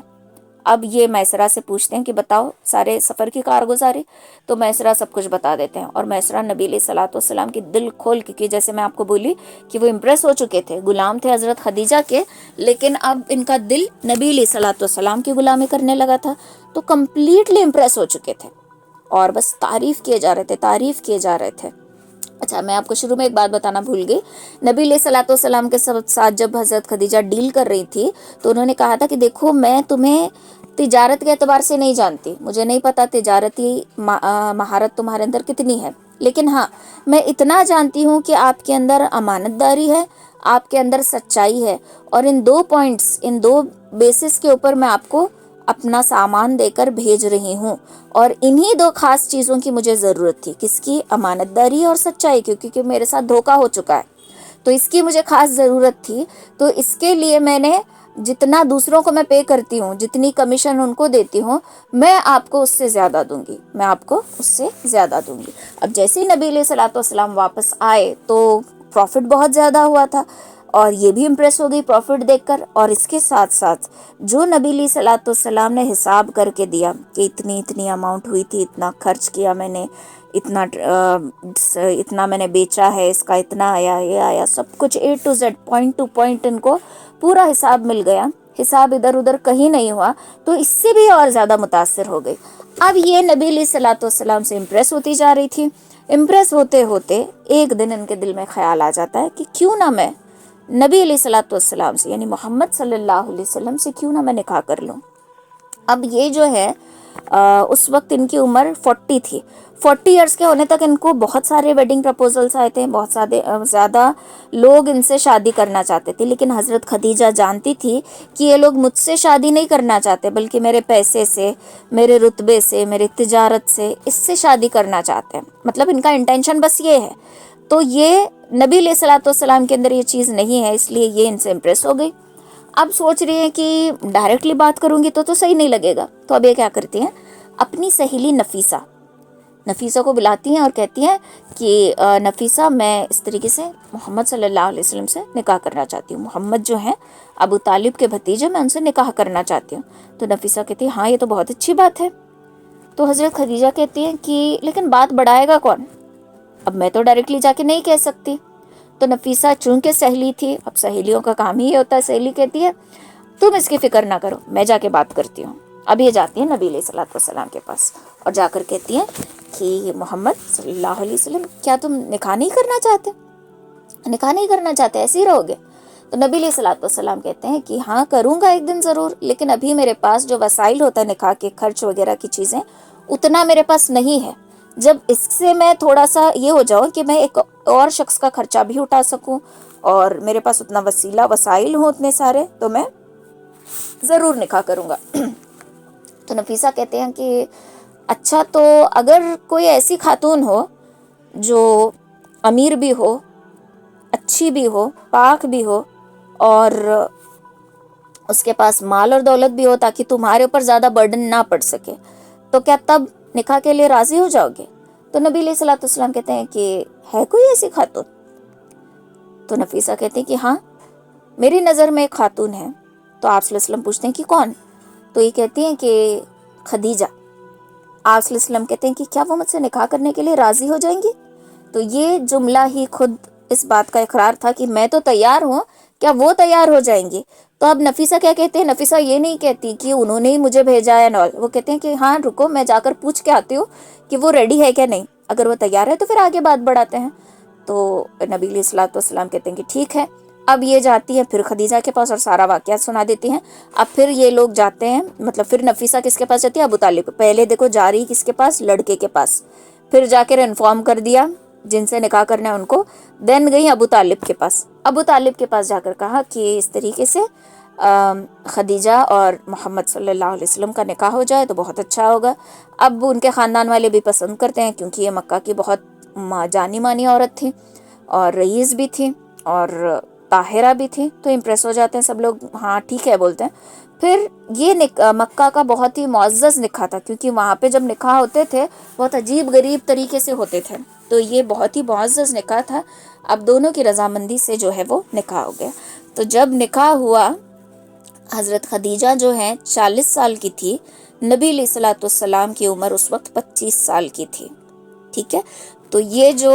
اب یہ میسرہ سے پوچھتے ہیں کہ بتاؤ سارے سفر کی کارگزاری. تو میسرہ سب کچھ بتا دیتے ہیں، اور میسرہ نبی علیہ الصلوۃ والسلام کی دل کھول کے، جیسے میں آپ کو بولی کہ وہ امپریس ہو چکے تھے، غلام تھے حضرت خدیجہ کے، لیکن اب ان کا دل نبی علیہ الصلوۃ والسلام کی غلامی کرنے لگا تھا. تو کمپلیٹلی امپریس ہو چکے تھے اور بس تعریف کیے جا رہے تھے. اچھا، میں آپ کو شروع میں ایک بات بتانا بھول گئی. نبی علیہ الصلوۃ والسلام کے ساتھ جب حضرت خدیجہ ڈیل کر رہی تھی تو انہوں نے کہا تھا کہ دیکھو میں تمہیں تجارت کے اعتبار سے نہیں جانتی، مجھے نہیں پتا تجارتی مہارت تمہارے اندر کتنی ہے، لیکن ہاں میں اتنا جانتی ہوں کہ آپ کے اندر امانت داری ہے، آپ کے اندر سچائی ہے، اور ان 2 پوائنٹس، ان 2 بیسس کے اوپر میں آپ کو اپنا سامان دے کر بھیج رہی ہوں. اور انہی 2 خاص چیزوں کی مجھے ضرورت تھی. کس کی؟ امانت داری اور سچائی، کیونکہ میرے ساتھ دھوکہ ہو چکا ہے، تو اس کی مجھے خاص ضرورت تھی. تو اس کے لیے میں نے جتنا دوسروں کو میں پے کرتی ہوں، جتنی کمیشن ان کو دیتی ہوں، میں آپ کو اس سے زیادہ دوں گی. اب جیسے ہی نبی علیہ الصلوۃ والسلام واپس آئے تو پروفٹ بہت زیادہ ہوا تھا، اور یہ بھی امپریس ہو گئی پروفٹ دیکھ کر. اور اس کے ساتھ ساتھ جو نبی علیہ الصلوۃ والسلام نے حساب کر کے دیا کہ اتنی اماؤنٹ ہوئی تھی، اتنا خرچ کیا میں نے، اتنا میں نے بیچا ہے، اس کا اتنا آیا، یہ آیا، سب کچھ A to Z point to point ان کو پورا حساب مل گیا. حساب ادھر ادھر کہیں نہیں ہوا، تو اس سے بھی اور زیادہ متاثر ہو گئی. اب یہ نبی علیہ الصلوۃ والسلام سے امپریس ہوتی جا رہی تھی. امپریس ہوتے ہوتے ایک دن ان کے دل میں خیال آ جاتا ہے کہ کیوں نہ میں نبی علیہ الصلوۃ والسلام سے، یعنی محمد صلی اللہ علیہ وسلم سے کیوں نہ میں نکاح کر لوں. اب یہ جو ہے اس وقت ان کی عمر 40 تھی. 40 ایئرس کے ہونے تک ان کو بہت سارے ویڈنگ پرپوزلس آئے تھے، بہت زیادہ لوگ ان سے شادی کرنا چاہتے تھے، لیکن حضرت خدیجہ جانتی تھی کہ یہ لوگ مجھ سے شادی نہیں کرنا چاہتے، بلکہ میرے پیسے سے، میرے رتبے سے، میری تجارت سے، اس سے شادی کرنا چاہتے ہیں. مطلب ان کا انٹینشن بس یہ ہے. تو یہ نبی علیہ الصلوۃ والسلام کے اندر یہ چیز نہیں ہے، اس لیے یہ ان سے امپریس ہو گئی. اب سوچ رہی ہیں کہ ڈائریکٹلی بات کروں گی تو صحیح نہیں لگے گا. تو اب یہ کیا کرتی ہیں، اپنی سہیلی نفیسہ کو بلاتی ہیں اور کہتی ہیں کہ نفیسہ، میں اس طریقے سے محمد صلی اللہ علیہ وسلم سے نکاح کرنا چاہتی ہوں. محمد جو ہیں ابو طالب کے بھتیجے، میں ان سے نکاح کرنا چاہتی ہوں. تو نفیسہ کہتی ہے ہاں یہ تو بہت اچھی بات ہے. تو حضرت خدیجہ کہتی ہیں کہ لیکن بات بڑھائے گا کون؟ اب میں تو ڈائریکٹلی جا کے نہیں کہہ سکتی. تو نفیسہ چونکہ سہیلی تھی، اب سہیلیوں کا کام ہی ہوتا ہے، سہیلی کہتی ہے تم اس کی فکر نہ کرو، میں جا کے بات کرتی ہوں. اب یہ جاتی ہیں نبی علیہ الصلوۃ والسلام کے پاس اور جا کر کہتی ہیں کہ محمد صلی اللہ علیہ وسلم، کیا تم نکاح نہیں کرنا چاہتے، ایسے ہی رہو گے؟ تو نبی علیہ الصلوۃ والسلام کہتے ہیں کہ ہاں کروں گا ایک دن ضرور، لیکن ابھی میرے پاس جو وسائل ہوتا ہے نکاح کے خرچ وغیرہ کی چیزیں، اتنا میرے پاس نہیں ہے. جب اس سے میں تھوڑا سا یہ ہو جاؤں کہ میں ایک اور شخص کا خرچہ بھی اٹھا سکوں اور میرے پاس اتنا وسائل ہوں اتنے سارے، تو میں ضرور نکاح کروں گا۔ تو نفیسہ کہتے ہیں کہ اچھا، تو اگر کوئی ایسی خاتون ہو جو امیر بھی ہو، اچھی بھی ہو، پاک بھی ہو، اور اس کے پاس مال اور دولت بھی ہو تاکہ تمہارے اوپر زیادہ برڈن نہ پڑ سکے، تو کیا تب نکاح کے لیے راضی ہو جاؤ گے؟ تو نبی علیہ الصلوۃ والسلام کہتے ہیں کہ ہے کوئی ایسی خاتون؟ تو نفیسہ کہتے ہیں کہ ہاں، میری نظر میں ایک خاتون ہے۔ تو آپ صلی اللہ علیہ وسلم پوچھتے ہیں کہ کون؟ تو یہ کہتی ہیں کہ خدیجہ۔ آپ صلی اللہ علیہ وسلم کہتے ہیں کہ کیا وہ مجھ سے نکاح کرنے کے لیے راضی ہو جائیں گی؟ تو یہ جملہ ہی خود اس بات کا اقرار تھا کہ میں تو تیار ہوں، کیا وہ تیار ہو جائیں گی؟ تو اب نفیسہ کیا کہتے ہیں؟ نفیسہ یہ نہیں کہتی کہ انہوں نے ہی مجھے بھیجا ہے نال، وہ کہتے ہیں کہ ہاں رکو، میں جا کر پوچھ کے آتی ہوں کہ وہ ریڈی ہے کیا نہیں، اگر وہ تیار ہے تو پھر آگے بات بڑھاتے ہیں۔ تو نبی علیہ الصلوۃ والسلام کہتے ہیں کہ ٹھیک ہے۔ اب یہ جاتی ہے پھر خدیجہ کے پاس اور سارا واقعہ سنا دیتی ہیں۔ اب پھر یہ لوگ جاتے ہیں، مطلب پھر نفیسہ کس کے پاس جاتی ہے؟ ابو طالب۔ پہلے دیکھو جا رہی کس کے پاس؟ لڑکے کے پاس، پھر جا کر انفارم کر دیا جن سے نکاح کرنا ہے ان کو، دین گئی ابو طالب کے پاس۔ ابو طالب کے پاس جا کر کہا کہ اس طریقے سے خدیجہ اور محمد صلی اللہ علیہ وسلم کا نکاح ہو جائے تو بہت اچھا ہوگا۔ اب ان کے خاندان والے بھی پسند کرتے ہیں کیونکہ یہ مکہ کی بہت جانی مانی عورت تھی اور رئیس بھی تھی اور طاہرہ بھی تھی، تو امپریس ہو جاتے ہیں سب لوگ، ہاں ٹھیک ہے بولتے ہیں۔ پھر یہ مکہ کا بہت ہی معزز نکاح تھا، کیونکہ وہاں پہ جب نکاح ہوتے تھے بہت عجیب غریب طریقے سے ہوتے تھے، تو یہ بہت ہی معزز نکاح تھا۔ اب دونوں کی رضامندی سے جو ہے وہ نکاح ہو گیا۔ تو جب نکاح ہوا، حضرت خدیجہ جو ہیں 40 سال کی تھی، نبی علیہ الصلوۃ والسلام کی عمر اس وقت 25 سال کی تھی، ٹھیک ہے۔ تو یہ جو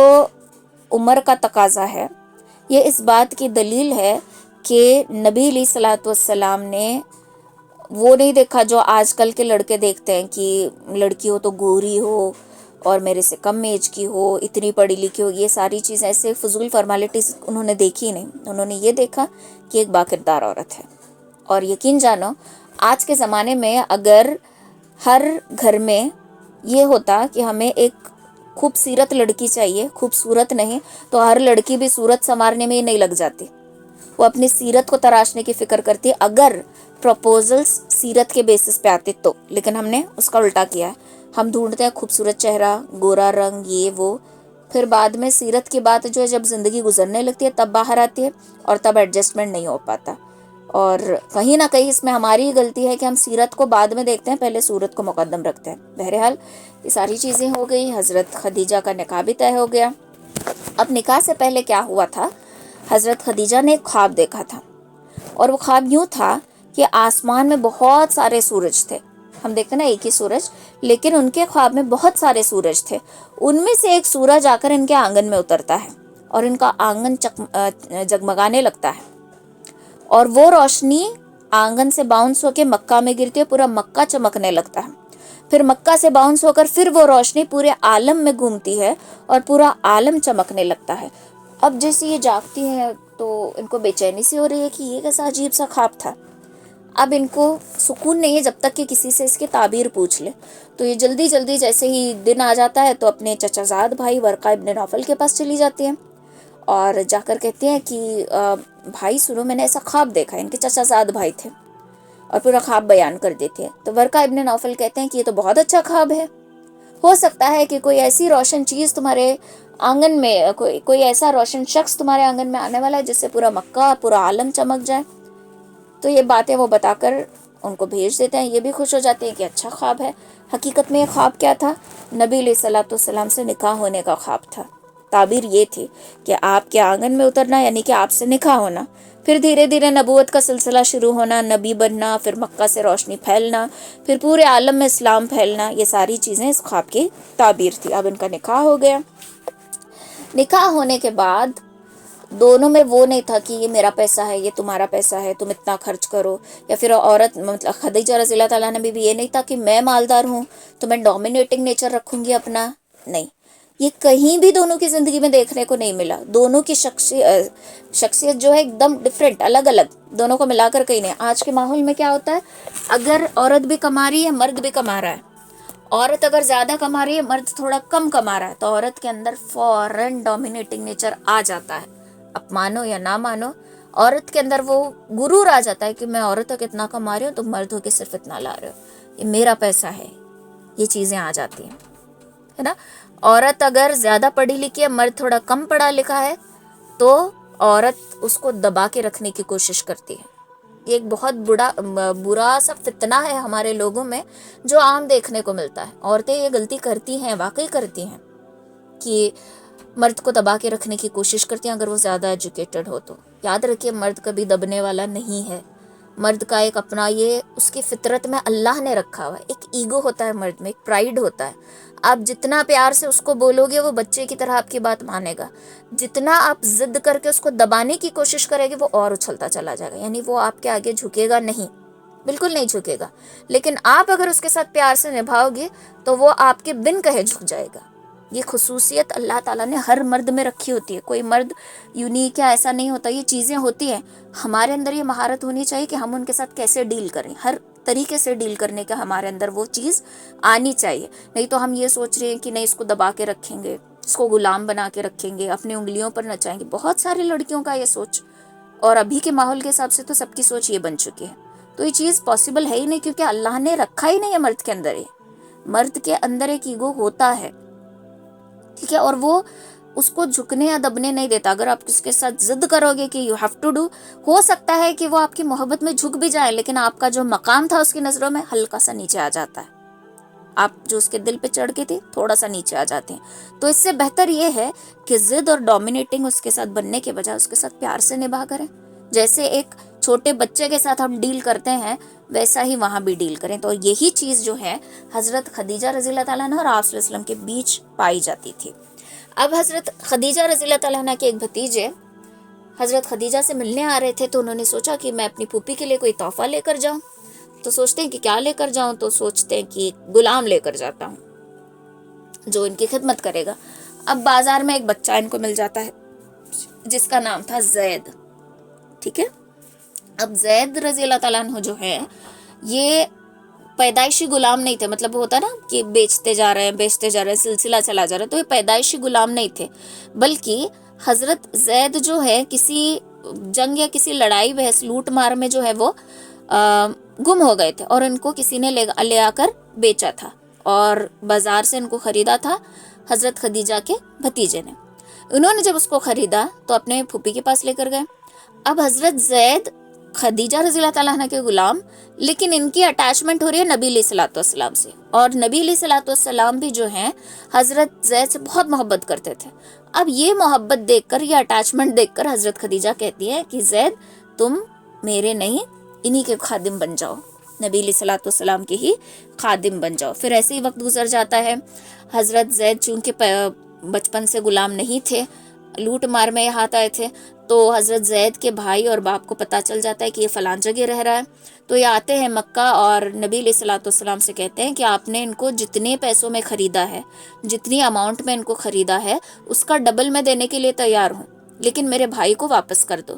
عمر کا تقاضا ہے، یہ اس بات کی دلیل ہے کہ نبی علیہ الصلوۃ والسلام نے وہ نہیں دیکھا جو آج کل کے لڑکے دیکھتے ہیں کہ لڑکی ہو تو گوری ہو اور میرے سے کم ایج کی ہو، اتنی پڑھی لکھی ہو، یہ ساری چیز ایسے فضول فارمیلٹیز انہوں نے دیکھی نہیں۔ انہوں نے یہ دیکھا کہ ایک باکردار عورت ہے۔ اور یقین جانو، آج کے زمانے میں اگر ہر گھر میں یہ ہوتا کہ ہمیں ایک خوبصورت لڑکی چاہیے، خوبصورت نہیں تو ہر لڑکی بھی صورت سنوارنے میں ہی نہیں لگ جاتی، وہ اپنی سیرت کو تراشنے کی فکر کرتی، اگر پروپوزلز سیرت کے بیسس پہ آتے تو۔ لیکن ہم نے اس کا الٹا کیا ہے، ہم ڈھونڈتے ہیں خوبصورت چہرہ، گورا رنگ، یہ وہ، پھر بعد میں سیرت کی بات جو ہے جب زندگی گزرنے لگتی ہے تب باہر آتی ہے اور تب ایڈجسٹمنٹ نہیں ہو پاتا۔ اور کہیں نہ کہیں اس میں ہماری ہی غلطی ہے کہ ہم سیرت کو بعد میں دیکھتے ہیں، پہلے صورت کو مقدم رکھتے ہیں۔ بہرحال یہ ساری چیزیں ہو گئی، حضرت خدیجہ کا نکاح بھی طے ہو گیا۔ اب نکاح سے پہلے کیا ہوا تھا؟ حضرت خدیجہ نے ایک خواب دیکھا تھا، اور وہ خواب یوں تھا کہ آسمان میں بہت سارے سورج تھے۔ ہم دیکھتے ہیں نا ایک ہی سورج، لیکن ان کے خواب میں بہت سارے سورج تھے۔ ان میں سے ایک سورج آ کر ان کے آنگن میں اترتا ہے اور ان کا آنگن جگمگانے لگتا ہے، اور وہ روشنی آنگن سے باؤنس ہو کے مکہ میں گرتی ہے، پورا مکہ چمکنے لگتا ہے۔ پھر مکہ سے باؤنس ہو کر پھر وہ روشنی پورے عالم میں گھومتی ہے اور پورا عالم چمکنے لگتا ہے۔ اب جیسے یہ جاگتی ہیں تو ان کو بے چینی سی ہو رہی ہے کہ یہ کیسا عجیب سا خواب تھا۔ اب ان کو سکون نہیں ہے جب تک کہ کسی سے اس کی تعبیر پوچھ لے۔ تو یہ جلدی جلدی جیسے ہی دن آ جاتا ہے تو اپنے چچا زاد بھائی ورقہ ابن نوفل کے پاس چلی جاتی ہیں اور جا کر کہتے ہیں کہ بھائی سنو، میں نے ایسا خواب دیکھا ہے۔ ان کے چچا زاد بھائی تھے اور پورا خواب بیان کر دیتے ہیں۔ تو ورقہ ابن نوفل کہتے ہیں کہ یہ تو بہت اچھا خواب ہے، ہو سکتا ہے کہ کوئی ایسی روشن چیز تمہارے آنگن میں، کوئی ایسا روشن شخص تمہارے آنگن میں آنے والا ہے جس سے پورا مکہ، پورا عالم چمک جائے۔ تو یہ باتیں وہ بتا کر ان کو بھیج دیتے ہیں، یہ بھی خوش ہو جاتے ہیں کہ اچھا خواب ہے۔ حقیقت میں یہ خواب کیا تھا؟ نبی علیہ الصلوۃ والسلام سے نکاح ہونے کا خواب تھا۔ تعبیر یہ تھی کہ آپ کے آنگن میں اترنا یعنی کہ آپ سے نکاح ہونا، پھر دھیرے دھیرے نبوت کا سلسلہ شروع ہونا، نبی بننا، پھر مکہ سے روشنی پھیلنا، پھر پورے عالم میں اسلام پھیلنا، یہ ساری چیزیں اس خواب کی تعبیر تھی۔ اب ان کا نکاح ہو گیا۔ نکاح ہونے کے بعد دونوں میں وہ نہیں تھا کہ یہ میرا پیسہ ہے، یہ تمہارا پیسہ ہے، تم اتنا خرچ کرو، یا پھر عورت مطلب خدیجہ رضی اللہ تعالیٰ نے بھی یہ نہیں تھا کہ میں مالدار ہوں تو میں ڈومینیٹنگ نیچر رکھوں گی اپنا، نہیں، یہ کہیں بھی دونوں کی زندگی میں دیکھنے کو نہیں ملا۔ دونوں کی شخصیت جو ہے ایک دم ڈفرینٹ، الگ الگ، دونوں کو ملا کر کہیں نہیں۔ آج کے ماحول میں کیا ہوتا ہے، اگر عورت بھی کما رہی ہے، مرد بھی کما رہا ہے، عورت اگر زیادہ کما رہی ہے، مرد تھوڑا کم کما رہا ہے، تو عورت کے اندر فوراً ڈومینیٹنگ نیچر آ جاتا ہے۔ اب مانو یا نہ مانو، عورت کے اندر وہ غرور آ جاتا ہے کہ میں عورت ہو کے اتنا کما رہی ہوں، تم مرد ہو کے صرف اتنا لا رہے ہو، یہ میرا پیسہ ہے، یہ چیزیں آ جاتی ہیں، ہے نا. عورت اگر زیادہ پڑھی لکھی ہے، مرد تھوڑا کم پڑھا لکھا ہے، تو عورت اس کو دبا کے رکھنے کی کوشش کرتی ہے. یہ ایک بہت برا سا فتنہ ہے ہمارے لوگوں میں جو عام دیکھنے کو ملتا ہے. عورتیں یہ غلطی کرتی ہیں، واقعی کرتی ہیں، کہ مرد کو دبا کے رکھنے کی کوشش کرتی ہیں اگر وہ زیادہ ایجوکیٹڈ ہو تو. یاد رکھیے مرد کبھی دبنے والا نہیں ہے. مرد کا ایک اپنا، یہ اس کی فطرت میں اللہ نے رکھا ہوا ہے. ایک ایگو ہوتا ہے مرد میں، ایک پرائیڈ ہوتا ہے. آپ جتنا پیار سے اس کو بولو گے وہ بچے کی طرح آپ کی بات مانے گا. جتنا آپ ضد کر کے اس کو دبانے کی کوشش کرے گے وہ اور اچھلتا چلا جائے گا. یعنی وہ آپ کے آگے جھکے گا نہیں، بالکل نہیں جھکے گا. لیکن آپ اگر اس کے ساتھ پیار سے نبھاؤ گے تو وہ آپ کے بن کہے جھک جائے گا. یہ خصوصیت اللہ تعالیٰ نے ہر مرد میں رکھی ہوتی ہے. کوئی مرد یونیک یا ایسا نہیں ہوتا، یہ چیزیں ہوتی ہیں. ہمارے اندر یہ مہارت ہونی چاہیے کہ ہم ان کے ساتھ کیسے ڈیل کریں، ہر طریقے سے ڈیل کرنے کا ہمارے اندر وہ چیز آنی چاہیے. نہیں تو ہم یہ سوچ رہے ہیں کہ نہیں اس کو دبا کے رکھیں گے، اس کو غلام بنا کے رکھیں گے، اپنی انگلیوں پر نچائیں گے. بہت ساری لڑکیوں کا یہ سوچ، اور ابھی کے ماحول کے حساب سے تو سب کی سوچ یہ بن چکی ہے. تو یہ چیز پاسبل ہے ہی نہیں، کیونکہ اللہ نے رکھا ہی نہیں ہے مرد کے اندر. مرد کے اندر ایک ایگو ہوتا ہے، ٹھیک ہے، اور وہ اس کو جھکنے یا دبنے نہیں دیتا. اگر آپ اس کے ساتھ ضد کرو گے کہ یو ہیو ٹو ڈو، ہو سکتا ہے کہ وہ آپ کی محبت میں جھک بھی جائے، لیکن آپ کا جو مقام تھا اس کی نظروں میں ہلکا سا نیچے آ جاتا ہے. آپ جو اس کے دل پہ چڑھ کے تھے تھوڑا سا نیچے آ جاتے ہیں. تو اس سے بہتر یہ ہے کہ ضد اور ڈومینیٹنگ اس کے ساتھ بننے کے بجائے اس کے ساتھ پیار سے نبھا کریں. جیسے ایک چھوٹے بچے کے ساتھ ہم ڈیل کرتے ہیں ویسا ہی وہاں بھی ڈیل کریں. تو یہی چیز جو ہے حضرت خدیجہ رضی اللہ تعالیٰ عنہ اور آپ صلی اللہ علیہ وسلم کے بیچ پائی جاتی تھی. اب حضرت خدیجہ رضی اللہ تعالیٰ عنہ کے ایک بھتیجے حضرت خدیجہ سے ملنے آ رہے تھے، تو انہوں نے سوچا کہ میں اپنی پھوپھی کے لیے کوئی تحفہ لے کر جاؤں. تو سوچتے ہیں کہ کیا لے کر جاؤں، تو سوچتے ہیں کہ غلام لے کر جاتا ہوں جو ان کی خدمت کرے گا. اب بازار میں ایک بچہ ان کو مل جاتا ہے جس کا نام تھا زید، ٹھیک ہے. اب زید رضی اللہ تعالیٰ عنہ جو ہے یہ پیدائشی غلام نہیں تھے. مطلب ہوتا نا کہ بیچتے جا رہے ہیں سلسلہ چلا جا رہا ہے، تو یہ پیدائشی غلام نہیں تھے، بلکہ حضرت زید جو ہے کسی جنگ یا کسی لڑائی بحث لوٹ مار میں جو ہے وہ گم ہو گئے تھے، اور ان کو کسی نے لے آ کر بیچا تھا، اور بازار سے ان کو خریدا تھا حضرت خدیجہ کے بھتیجے نے. انہوں نے جب اس کو خریدا تو اپنے پھوپھی کے پاس لے کر گئے. اب حضرت زید خدیجہ رضی اللہ تعالیٰ عنہ کے غلام، لیکن ان کی اٹیچمنٹ ہو رہی ہے نبی علیہ الصلوۃ والسلام سے، اور نبی علیہ الصلوۃ والسلام بھی جو ہیں حضرت زید سے بہت محبت کرتے تھے. اب یہ محبت دیکھ کر، یہ اٹیچمنٹ دیکھ کر حضرت خدیجہ کہتی ہے کہ زید تم میرے نہیں انہی کے خادم بن جاؤ، نبی علیہ الصلوۃ والسلام کے ہی خادم بن جاؤ. پھر ایسے ہی وقت گزر جاتا ہے. حضرت زید چونکہ بچپن سے غلام نہیں تھے، لوٹ مار میں ہاتھ آئے تھے، تو حضرت زید کے بھائی اور باپ کو پتہ چل جاتا ہے کہ یہ فلان جگہ رہ رہا ہے. تو یہ آتے ہیں مکہ اور نبی علیہ الصلوۃ والسلام سے کہتے ہیں کہ آپ نے ان کو جتنے پیسوں میں خریدا ہے، جتنی اماؤنٹ میں ان کو خریدا ہے، اس کا ڈبل میں دینے کے لیے تیار ہوں، لیکن میرے بھائی کو واپس کر دو.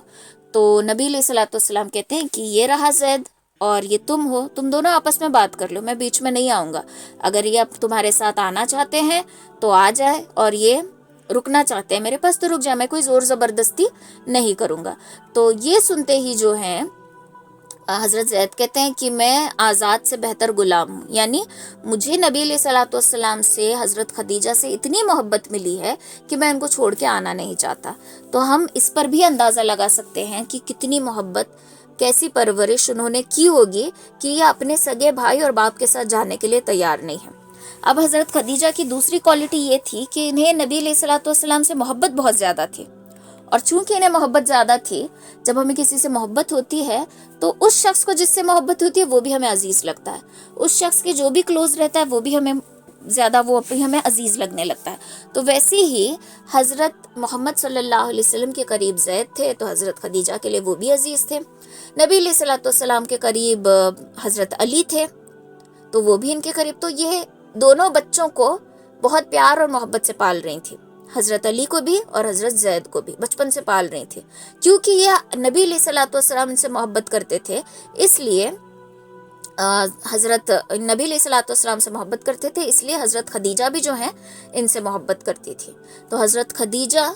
تو نبی علیہ الصلوۃ والسلام کہتے ہیں کہ یہ رہا زید اور یہ تم ہو، تم دونوں آپس میں بات کر لو، میں بیچ میں نہیں آؤں گا. اگر یہ اب تمہارے ساتھ آنا چاہتے ہیں تو آ جائے، اور یہ رکنا چاہتے ہیں میرے پاس تو رک جائے، میں کوئی زور زبردستی نہیں کروں گا. تو یہ سنتے ہی جو ہیں حضرت زید کہتے ہیں کہ میں آزاد سے بہتر غلام ہوں. یعنی مجھے نبی علیہ الصلوۃ والسلام سے، حضرت خدیجہ سے اتنی محبت ملی ہے کہ میں ان کو چھوڑ کے آنا نہیں چاہتا. تو ہم اس پر بھی اندازہ لگا سکتے ہیں کہ کتنی محبت، کیسی پرورش انہوں نے کی ہوگی کہ یہ اپنے سگے بھائی اور باپ کے ساتھ جانے کے لیے تیار نہیں ہے. اب حضرت خدیجہ کی دوسری کوالٹی یہ تھی کہ انہیں نبی علیہ الصلوۃ والسلام سے محبت بہت زیادہ تھی، اور چونکہ انہیں محبت زیادہ تھی، جب ہمیں کسی سے محبت ہوتی ہے تو اس شخص کو جس سے محبت ہوتی ہے وہ بھی ہمیں عزیز لگتا ہے، اس شخص کے جو بھی کلوز رہتا ہے وہ بھی ہمیں زیادہ، وہ بھی ہمیں عزیز لگنے لگتا ہے. تو ویسے ہی حضرت محمد صلی اللہ علیہ وسلم کے قریب زید تھے تو حضرت خدیجہ کے لیے وہ بھی عزیز تھے. نبی علیہ الصلوۃ والسلام کے قریب حضرت علی تھے تو وہ بھی ان کے قریب. تو یہ دونوں بچوں کو بہت پیار اور محبت سے پال رہی تھی، حضرت علی کو بھی اور حضرت زید کو بھی بچپن سے پال رہی تھی. کیونکہ یہ نبی علیہ الصلوۃ والسلام ان سے محبت کرتے تھے، اس لیے حضرت نبی علیہ الصلوۃ والسلام سے محبت کرتے تھے، اس لیے حضرت خدیجہ بھی جو ہیں ان سے محبت کرتی تھی. تو حضرت خدیجہ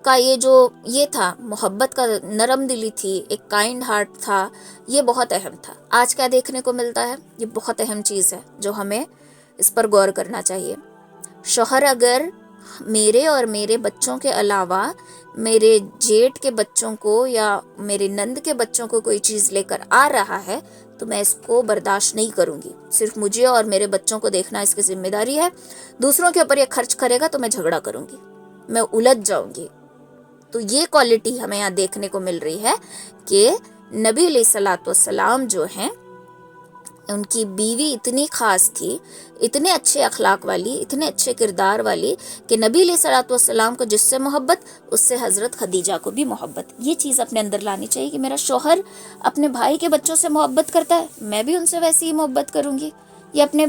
کا یہ جو یہ تھا محبت کا نرم دلی تھی، ایک کائنڈ ہارٹ تھا، یہ بہت اہم تھا۔ آج کیا دیکھنے کو ملتا ہے؟ یہ بہت اہم چیز ہے جو ہمیں اس پر غور کرنا چاہیے۔ شوہر اگر میرے اور میرے بچوں کے علاوہ میرے جیٹ کے بچوں کو یا میرے نند کے بچوں کو کوئی چیز لے کر آ رہا ہے تو میں اس کو برداشت نہیں کروں گی۔ صرف مجھے اور میرے بچوں کو دیکھنا اس کی ذمہ داری ہے۔ دوسروں کے اوپر یہ خرچ کرے گا تو میں جھگڑا کروں گی، میں الجھ جاؤں گی۔ تو یہ کوالٹی ہمیں یہاں دیکھنے کو مل رہی ہے کہ نبی علیہ الصلوۃ والسلام جو ہیں، ان کی بیوی اتنی خاص تھی، اتنے اچھے اخلاق والی، اتنے اچھے کردار والی کہ نبی علیہ الصلوۃ والسلام کو جس سے محبت، اس سے حضرت خدیجہ کو بھی محبت۔ یہ چیز اپنے اندر لانی چاہیے کہ میرا شوہر اپنے بھائی کے بچوں سے محبت کرتا ہے، میں بھی ان سے ویسی ہی محبت کروں گی۔ یہ اپنے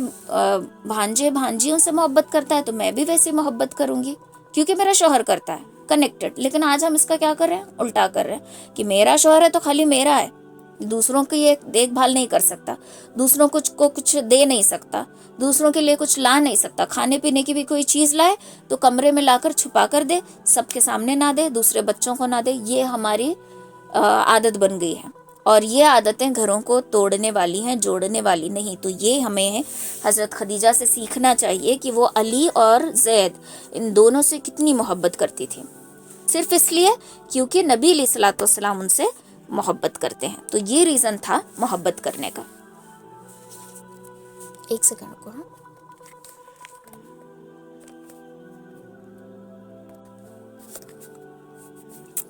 بھانجے بھانجیوں سے محبت کرتا ہے تو میں بھی ویسی محبت کروں گی، کیونکہ میرا شوہر کرتا ہے، کنیکٹڈ۔ لیکن آج ہم اس کا کیا کر رہے ہیں؟ الٹا کر رہے ہیں کہ میرا شوہر ہے تو خالی میرا ہے، دوسروں کی یہ دیکھ بھال نہیں کر سکتا، دوسروں کو کچھ دے نہیں سکتا، دوسروں کے لیے کچھ لا نہیں سکتا۔ کھانے پینے کی بھی کوئی چیز لائے تو کمرے میں لا کر چھپا کر دے، سب کے سامنے نہ دے، دوسرے بچوں کو نہ دے۔ یہ ہماری عادت بن گئی ہے، اور یہ عادتیں گھروں کو توڑنے والی ہیں، جوڑنے والی نہیں۔ تو یہ ہمیں حضرت خدیجہ سے سیکھنا چاہیے کہ وہ علی اور زید ان دونوں سے کتنی محبت کرتی تھی، صرف اس لیے کیونکہ نبی علیہ الصلوۃ والسلام ان سے محبت کرتے ہیں۔ تو یہ ریزن تھا محبت کرنے کا۔ ایک سیکنڈ کو،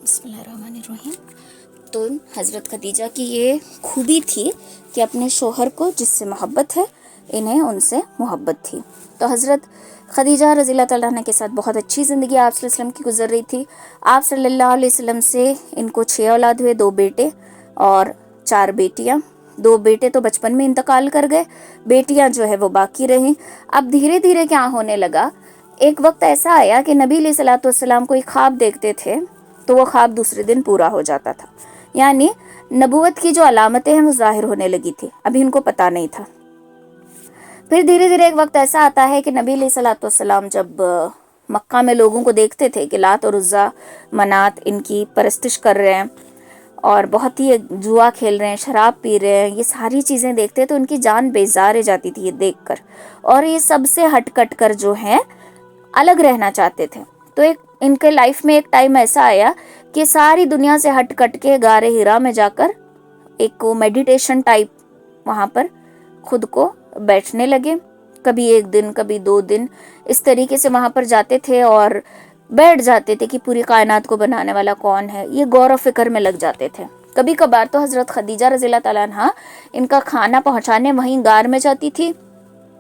بسم اللہ الرحمن الرحیم۔ تو حضرت خدیجہ کی یہ خوبی تھی کہ اپنے شوہر کو جس سے محبت ہے، انہیں ان سے محبت تھی۔ تو حضرت خدیجہ رضی اللہ تعالیٰ عنہ کے ساتھ بہت اچھی زندگی آپ صلی اللہ علیہ وسلم کی گزر رہی تھی۔ آپ صلی اللہ علیہ وسلم سے ان کو 6 اولاد ہوئے، 2 بیٹے اور 4 بیٹیاں۔ 2 بیٹے تو بچپن میں انتقال کر گئے، بیٹیاں جو ہے وہ باقی رہیں۔ اب دھیرے دھیرے کیا ہونے لگا، ایک وقت ایسا آیا کہ نبی علیہ الصلوۃ والسلام کوئی خواب دیکھتے تھے تو وہ خواب دوسرے دن پورا ہو جاتا تھا، یعنی نبوت کی جو علامتیں ہیں وہ ظاہر ہونے لگی تھی، ابھی ان کو پتہ نہیں تھا۔ پھر دھیرے دھیرے ایک وقت ایسا آتا ہے کہ نبی علیہ الصلوۃ والسلام جب مکہ میں لوگوں کو دیکھتے تھے کہ لات اور عزیٰ منات ان کی پرستش کر رہے ہیں اور بہت ہی جوا کھیل رہے ہیں، شراب پی رہے ہیں، یہ ساری چیزیں دیکھتے تو ان کی جان بیزار جاتی تھی یہ دیکھ کر، اور یہ سب سے ہٹ کٹ کر جو ہیں الگ رہنا چاہتے تھے۔ تو ایک ان کے لائف میں ایک ٹائم ایسا آیا کہ ساری دنیا سے ہٹ کٹ کے غار حرا میں جا کر ایک میڈیٹیشن ٹائپ وہاں پر خود کو بیٹھنے لگے، کبھی 1 دن کبھی 2 دن اس طریقے سے وہاں پر جاتے تھے اور بیٹھ جاتے تھے کہ پوری کائنات کو بنانے والا کون ہے، یہ غور و فکر میں لگ جاتے تھے۔ کبھی کبھار تو حضرت خدیجہ رضی اللہ تعالیٰ عنہ ان کا کھانا پہنچانے وہیں غار میں جاتی تھی،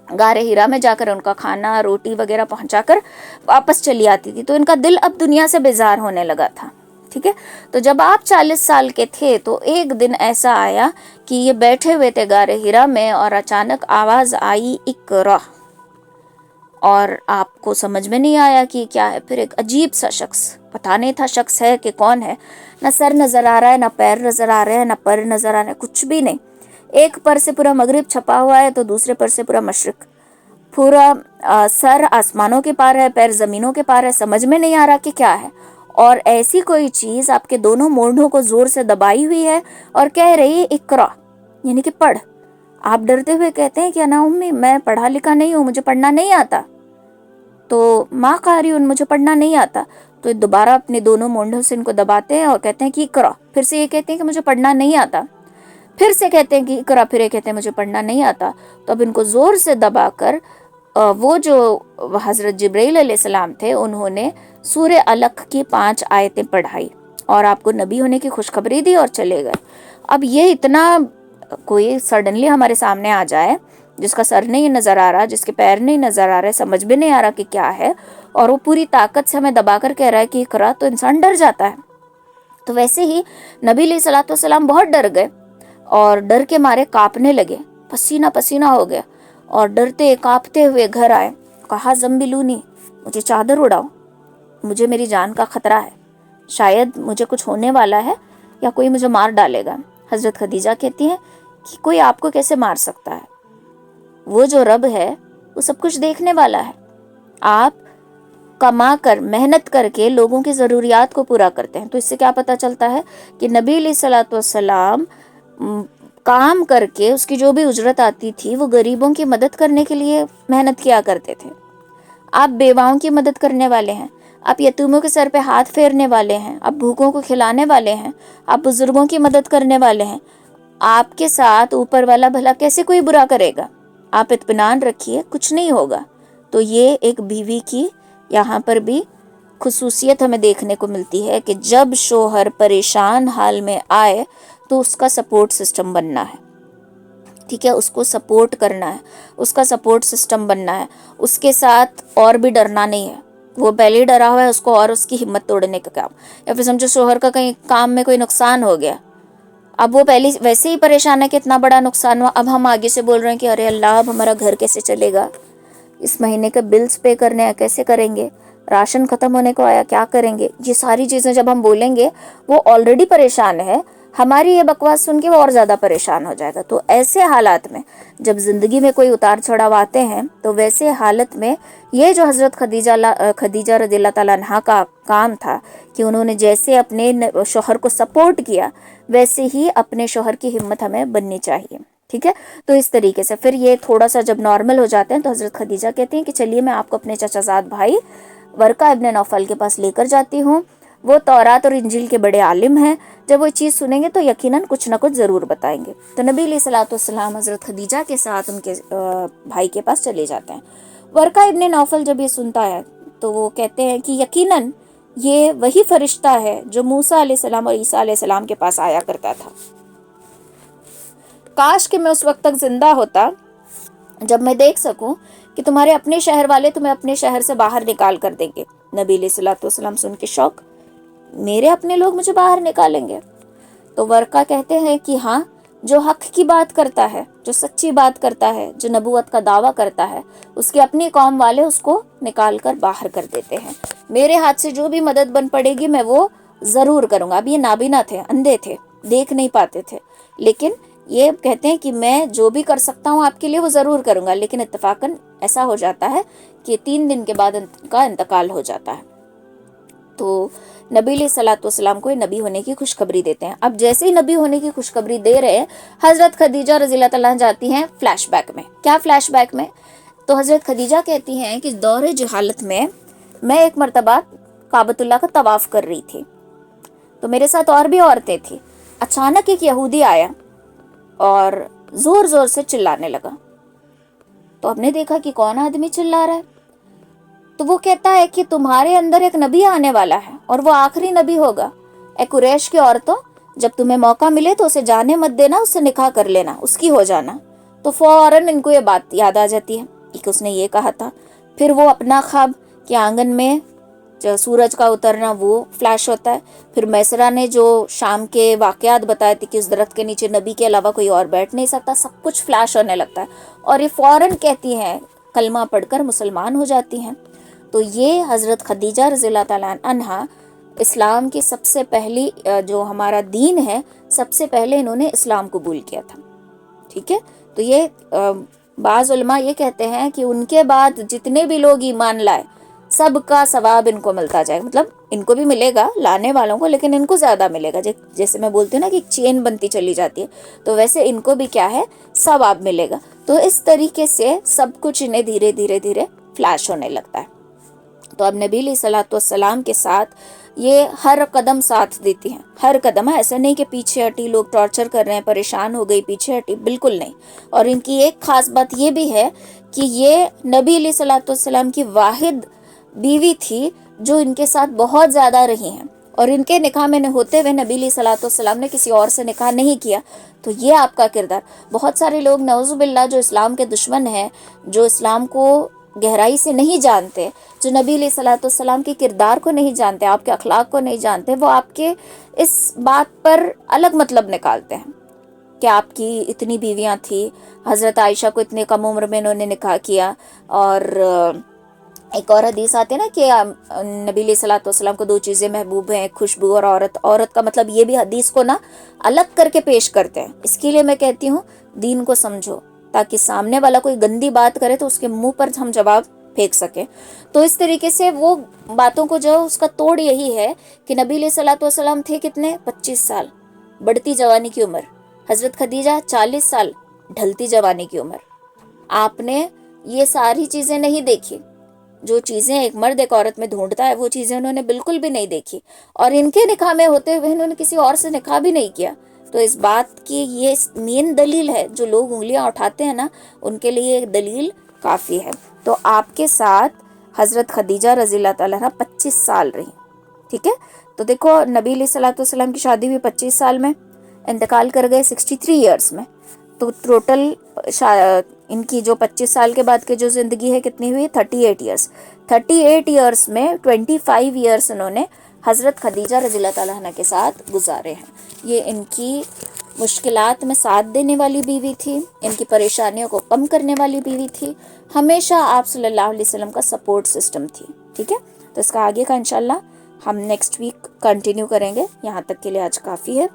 غار حرا میں جا کر ان کا کھانا روٹی وغیرہ پہنچا کر واپس چلی آتی تھی۔ تو ان کا دل اب دنیا سے بیزار ہونے لگا تھا، ٹھیک ہے۔ تو جب آپ 40 سال کے تھے تو ایک دن ایسا آیا کہ یہ بیٹھے ہوئے تھے غار حرا میں اور اچانک آواز آئی اقرا، اور آپ کو سمجھ میں نہیں آیا کہ کیا ہے۔ پھر ایک عجیب سا شخص، پتہ نہیں تھا شخص ہے کہ کون ہے، نہ سر نظر آ رہا ہے، نہ پیر نظر آ رہے ہیں، نہ پر نظر آ رہا ہے، کچھ بھی نہیں۔ ایک پر سے پورا مغرب چھپا ہوا ہے تو دوسرے پر سے پورا مشرق، پورا سر آسمانوں کے پار ہے، پیر زمینوں کے پار ہے، سمجھ میں نہیں آ رہا کہ کیا ہے۔ اور ایسی کوئی چیز آپ کے دونوں مونڈھوں کو زور سے دبائی ہوئی ہے اور کہہ رہی اقرا، یعنی کہ پڑھ۔ آپ ڈرتے ہوئے کہتے ہیں کہ انا امی، میں پڑھا لکھا نہیں ہوں، مجھے پڑھنا نہیں آتا، تو ماں قاری، مجھے پڑھنا نہیں آتا۔ تو دوبارہ اپنے دونوں مونڈھوں سے ان کو دباتے ہیں اور کہتے ہیں کہ اقرا، پھر سے یہ کہتے ہیں کہ مجھے پڑھنا نہیں آتا، پھر سے کہتے ہیں کہ اقرا، پھر یہ کہتے ہیں مجھے پڑھنا نہیں آتا۔ تو اب ان کو زور سے دبا کر وہ جو حضرت جبرائیل علیہ السلام تھے انہوں نے سورہ علق کی 5 آیتیں پڑھائی اور آپ کو نبی ہونے کی خوشخبری دی اور چلے گئے۔ اب یہ اتنا کوئی سڈنلی ہمارے سامنے آ جائے جس کا سر نہیں نظر آ رہا، جس کے پیر نہیں نظر آ رہے، سمجھ بھی نہیں آ رہا کہ کیا ہے، اور وہ پوری طاقت سے ہمیں دبا کر کہہ رہا ہے کہ اقرا، تو انسان ڈر جاتا ہے۔ تو ویسے ہی نبی علیہ الصلوۃ والسلام بہت ڈر گئے اور ڈر کے مارے کانپنے لگے، پسینہ پسینہ ہو گیا، اور ڈرتے کانپتے ہوئے گھر آئے، کہا زمبلونی، مجھے چادر اڑاؤ، مجھے میری جان کا خطرہ ہے، شاید مجھے کچھ ہونے والا ہے یا کوئی مجھے مار ڈالے گا۔ حضرت خدیجہ کہتی ہیں کہ کوئی آپ کو کیسے مار سکتا ہے، وہ جو رب ہے وہ سب کچھ دیکھنے والا ہے، آپ کما کر محنت کر کے لوگوں کی ضروریات کو پورا کرتے ہیں. تو اس سے کیا پتہ چلتا ہے کہ نبی علیہ الصلوۃ والسلام کام کر کے اس کی جو بھی اجرت آتی تھی وہ غریبوں کی مدد کرنے کے لیے محنت کیا کرتے تھے. آپ بیواؤں کی مدد کرنے والے ہیں, آپ یتیموں کے سر پہ ہاتھ پھیرنے والے ہیں, آپ بھوکوں کو کھلانے والے ہیں, آپ بزرگوں کی مدد کرنے والے ہیں. آپ کے ساتھ اوپر والا بھلا کیسے کوئی برا کرے گا؟ آپ اطمینان رکھیے, کچھ نہیں ہوگا. تو یہ ایک بیوی کی یہاں پر بھی خصوصیت ہمیں دیکھنے کو ملتی ہے کہ جب شوہر پریشان حال میں آئے تو اس کا سپورٹ سسٹم بننا ہے. ٹھیک ہے, اس کو سپورٹ کرنا ہے, اس کا سپورٹ سسٹم بننا ہے. اس کے ساتھ اور بھی ڈرنا نہیں ہے. وہ پہلے ہی ڈرا ہوا ہے, اس کو اور اس کی ہمت توڑنے کا کام. یا پھر سمجھو شوہر کا کہیں کام میں کوئی نقصان ہو گیا, اب وہ پہلے ویسے ہی پریشان ہے کہ اتنا بڑا نقصان ہوا, اب ہم آگے سے بول رہے ہیں کہ ارے اللہ اب ہمارا گھر کیسے چلے گا, اس مہینے کے بلز پے کرنے ہیں کیسے کریں گے, راشن ختم ہونے کو آیا کیا کریں گے. یہ ساری چیزیں جب ہم بولیں گے, وہ آلریڈی پریشان ہے, ہماری یہ بکواس سن کے وہ اور زیادہ پریشان ہو جائے گا. تو ایسے حالات میں جب زندگی میں کوئی اتار چڑھاؤ آتے ہیں تو ویسے حالت میں یہ جو حضرت خدیجہ رضی اللہ تعالیٰ عنہا کا کام تھا کہ انہوں نے جیسے اپنے شوہر کو سپورٹ کیا ویسے ہی اپنے شوہر کی ہمت ہمیں بننی چاہیے. ٹھیک ہے, تو اس طریقے سے پھر یہ تھوڑا سا جب نارمل ہو جاتے ہیں تو حضرت خدیجہ کہتی ہیں کہ چلیے میں آپ کو اپنے چچا زاد بھائی ورقہ ابن نوفل کے پاس لے کر جاتی ہوں, وہ تورات اور انجیل کے بڑے عالم ہیں, جب وہ چیز سنیں گے تو یقیناً کچھ نہ کچھ ضرور بتائیں گے. تو نبی علیہ الصلوۃ والسلام حضرت خدیجہ کے ساتھ ان کے بھائی کے پاس چلے جاتے ہیں. ورقہ ابن نوفل جب یہ سنتا ہے تو وہ کہتے ہیں کہ یقیناً یہ وہی فرشتہ ہے جو موسیٰ علیہ السلام اور عیسیٰ علیہ السلام کے پاس آیا کرتا تھا. کاش کہ میں اس وقت تک زندہ ہوتا جب میں دیکھ سکوں کہ تمہارے اپنے شہر والے تمہیں اپنے شہر سے باہر نکال کر دیں گے. نبی علیہ الصلوۃ والسلام سن کے شوق, میرے اپنے لوگ مجھے باہر نکالیں گے؟ تو ورقہ کہتے ہیں کہ ہاں, جو حق کی بات کرتا ہے, جو سچی بات کرتا ہے, جو نبوت کا دعویٰ کرتا ہے, اس کی اپنی قوم والے اس کو نکال کر باہر کر دیتے ہیں. میرے ہاتھ سے جو بھی مدد بن پڑے گی میں وہ ضرور کروں گا. اب یہ نابینا تھے, اندھے تھے, دیکھ نہیں پاتے تھے, لیکن یہ کہتے ہیں کہ میں جو بھی کر سکتا ہوں آپ کے لیے وہ ضرور کروں گا. لیکن اتفاقاً ایسا ہو جاتا ہے کہ 3 دن کے بعد ان کا انتقال ہو جاتا ہے. تو نبی علیہ الصلوۃ والسلام کو نبی ہونے کی خوشخبری دیتے ہیں. اب جیسے ہی نبی ہونے کی خوشخبری دے رہے ہیں, حضرت خدیجہ رضی اللہ تعالیٰ جاتی ہیں فلیش بیک میں. کیا فلیش بیک میں؟ تو حضرت خدیجہ کہتی ہیں کہ دور جہالت میں ایک مرتبہ کعبۃ اللہ کا طواف کر رہی تھی, تو میرے ساتھ اور بھی عورتیں تھیں. اچانک ایک یہودی آیا اور زور زور سے چلانے لگا. تو ہم نے دیکھا کہ کون آدمی چلا رہا ہے. تو وہ کہتا ہے کہ تمہارے اندر ایک نبی آنے والا ہے اور وہ آخری نبی ہوگا. اے قریش کی عورتوں, جب تمہیں موقع ملے تو اسے جانے مت دینا, اس سے نکاح کر لینا, اس کی ہو جانا. تو فوراً ان کو یہ بات یاد آ جاتی ہے کہ اس نے یہ کہا تھا. پھر وہ اپنا خواب کہ آنگن میں جو سورج کا اترنا وہ فلیش ہوتا ہے. پھر میسرہ نے جو شام کے واقعات بتائے تھے کہ اس درخت کے نیچے نبی کے علاوہ کوئی اور بیٹھ نہیں سکتا, سب کچھ فلیش ہونے لگتا ہے اور یہ فوراً کہتی ہیں, کلمہ پڑھ کر مسلمان ہو جاتی ہیں. تو یہ حضرت خدیجہ رضی اللہ تعالیٰ عنہا اسلام کی سب سے پہلی, جو ہمارا دین ہے, سب سے پہلے انہوں نے اسلام قبول کیا تھا. ٹھیک ہے, تو یہ بعض علماء یہ کہتے ہیں کہ ان کے بعد جتنے بھی لوگ ایمان لائے سب کا ثواب ان کو ملتا جائے. مطلب ان کو بھی ملے گا لانے والوں کو, لیکن ان کو زیادہ ملے گا. جیسے میں بولتی ہوں نا کہ ایک چین بنتی چلی جاتی ہے, تو ویسے ان کو بھی کیا ہے, ثواب ملے گا. تو اس طریقے سے سب کچھ انہیں دھیرے دھیرے دھیرے فلیش ہونے لگتا ہے. تو اب نبی علیہ الصلوۃ والسلام کے ساتھ یہ ہر قدم ساتھ دیتی ہیں, ہر قدم. ایسا نہیں کہ پیچھے ہٹی, لوگ ٹارچر کر رہے ہیں, پریشان ہو گئی, پیچھے ہٹی, بالکل نہیں. اور ان کی ایک خاص بات یہ بھی ہے کہ یہ نبی علیہ الصلوۃ والسلام کی واحد بیوی تھی جو ان کے ساتھ بہت زیادہ رہی ہیں, اور ان کے نکاح میں ہوتے ہوئے نبی علیہ الصلوۃ والسلام نے کسی اور سے نکاح نہیں کیا. تو یہ آپ کا کردار. بہت سارے لوگ نعوذ باللہ جو اسلام کے دشمن ہیں, جو اسلام کو گہرائی سے نہیں جانتے, جو نبی علیہ الصلوۃ والسلام کے کردار کو نہیں جانتے, آپ کے اخلاق کو نہیں جانتے, وہ آپ کے اس بات پر الگ مطلب نکالتے ہیں کہ آپ کی اتنی بیویاں تھیں, حضرت عائشہ کو اتنے کم عمر میں انہوں نے نکاح کیا. اور ایک اور حدیث آتے ہیں نا کہ نبی علیہ الصلوۃ والسلام کو 2 چیزیں محبوب ہیں, خوشبو اور عورت. عورت کا مطلب یہ بھی حدیث کو نا الگ کر کے پیش کرتے ہیں. اس کے لیے میں کہتی ہوں دین کو سمجھو, تاکہ سامنے والا کوئی گندی بات کرے تو اس کے منہ پر ہم جواب پھینک سکیں. تو اس طریقے سے وہ باتوں کو جو اس کا توڑ یہی ہے کہ نبی علیہ الصلوۃ والسلام تھے کتنے؟ 25 سال، بڑھتی جوانی کی عمر. حضرت خدیجہ 40 سال، ڈھلتی جوانی کی عمر. آپ نے یہ ساری چیزیں نہیں دیکھی. جو چیزیں ایک مرد ایک عورت میں ڈھونڈتا ہے وہ چیزیں انہوں نے بالکل بھی نہیں دیکھی. اور ان کے نکاح میں ہوتے ہوئے انہوں نے کسی اور سے نکاح بھی نہیں کیا. تو اس بات کی یہ مین دلیل ہے. جو لوگ انگلیاں اٹھاتے ہیں نا، ان کے لیے ایک دلیل کافی ہے. تو آپ کے ساتھ حضرت خدیجہ رضی اللہ تعالیٰ عنہ 25 سال رہی. ٹھیک ہے. تو دیکھو نبی علیہ الصلوۃ والسلام کی شادی ہوئی 25 سال میں، انتقال کر گئے 63 ایئرس میں. تو ٹوٹل ان کی جو 25 سال کے بعد کے جو زندگی ہے کتنی ہوئی؟ 38 ایئرس. 38 ایئرس میں 25 ایئرس انہوں نے حضرت خدیجہ رضی اللہ تعالیٰ عنہ کے ساتھ گزارے ہیں. یہ ان کی مشکلات میں ساتھ دینے والی بیوی تھی، ان کی پریشانیوں کو کم کرنے والی بیوی تھی، ہمیشہ آپ صلی اللہ علیہ وسلم کا سپورٹ سسٹم تھی. ٹھیک ہے. تو اس کا آگے کا انشاءاللہ ہم نیکسٹ ویک کنٹینیو کریں گے. یہاں تک کے لیے آج کافی ہے.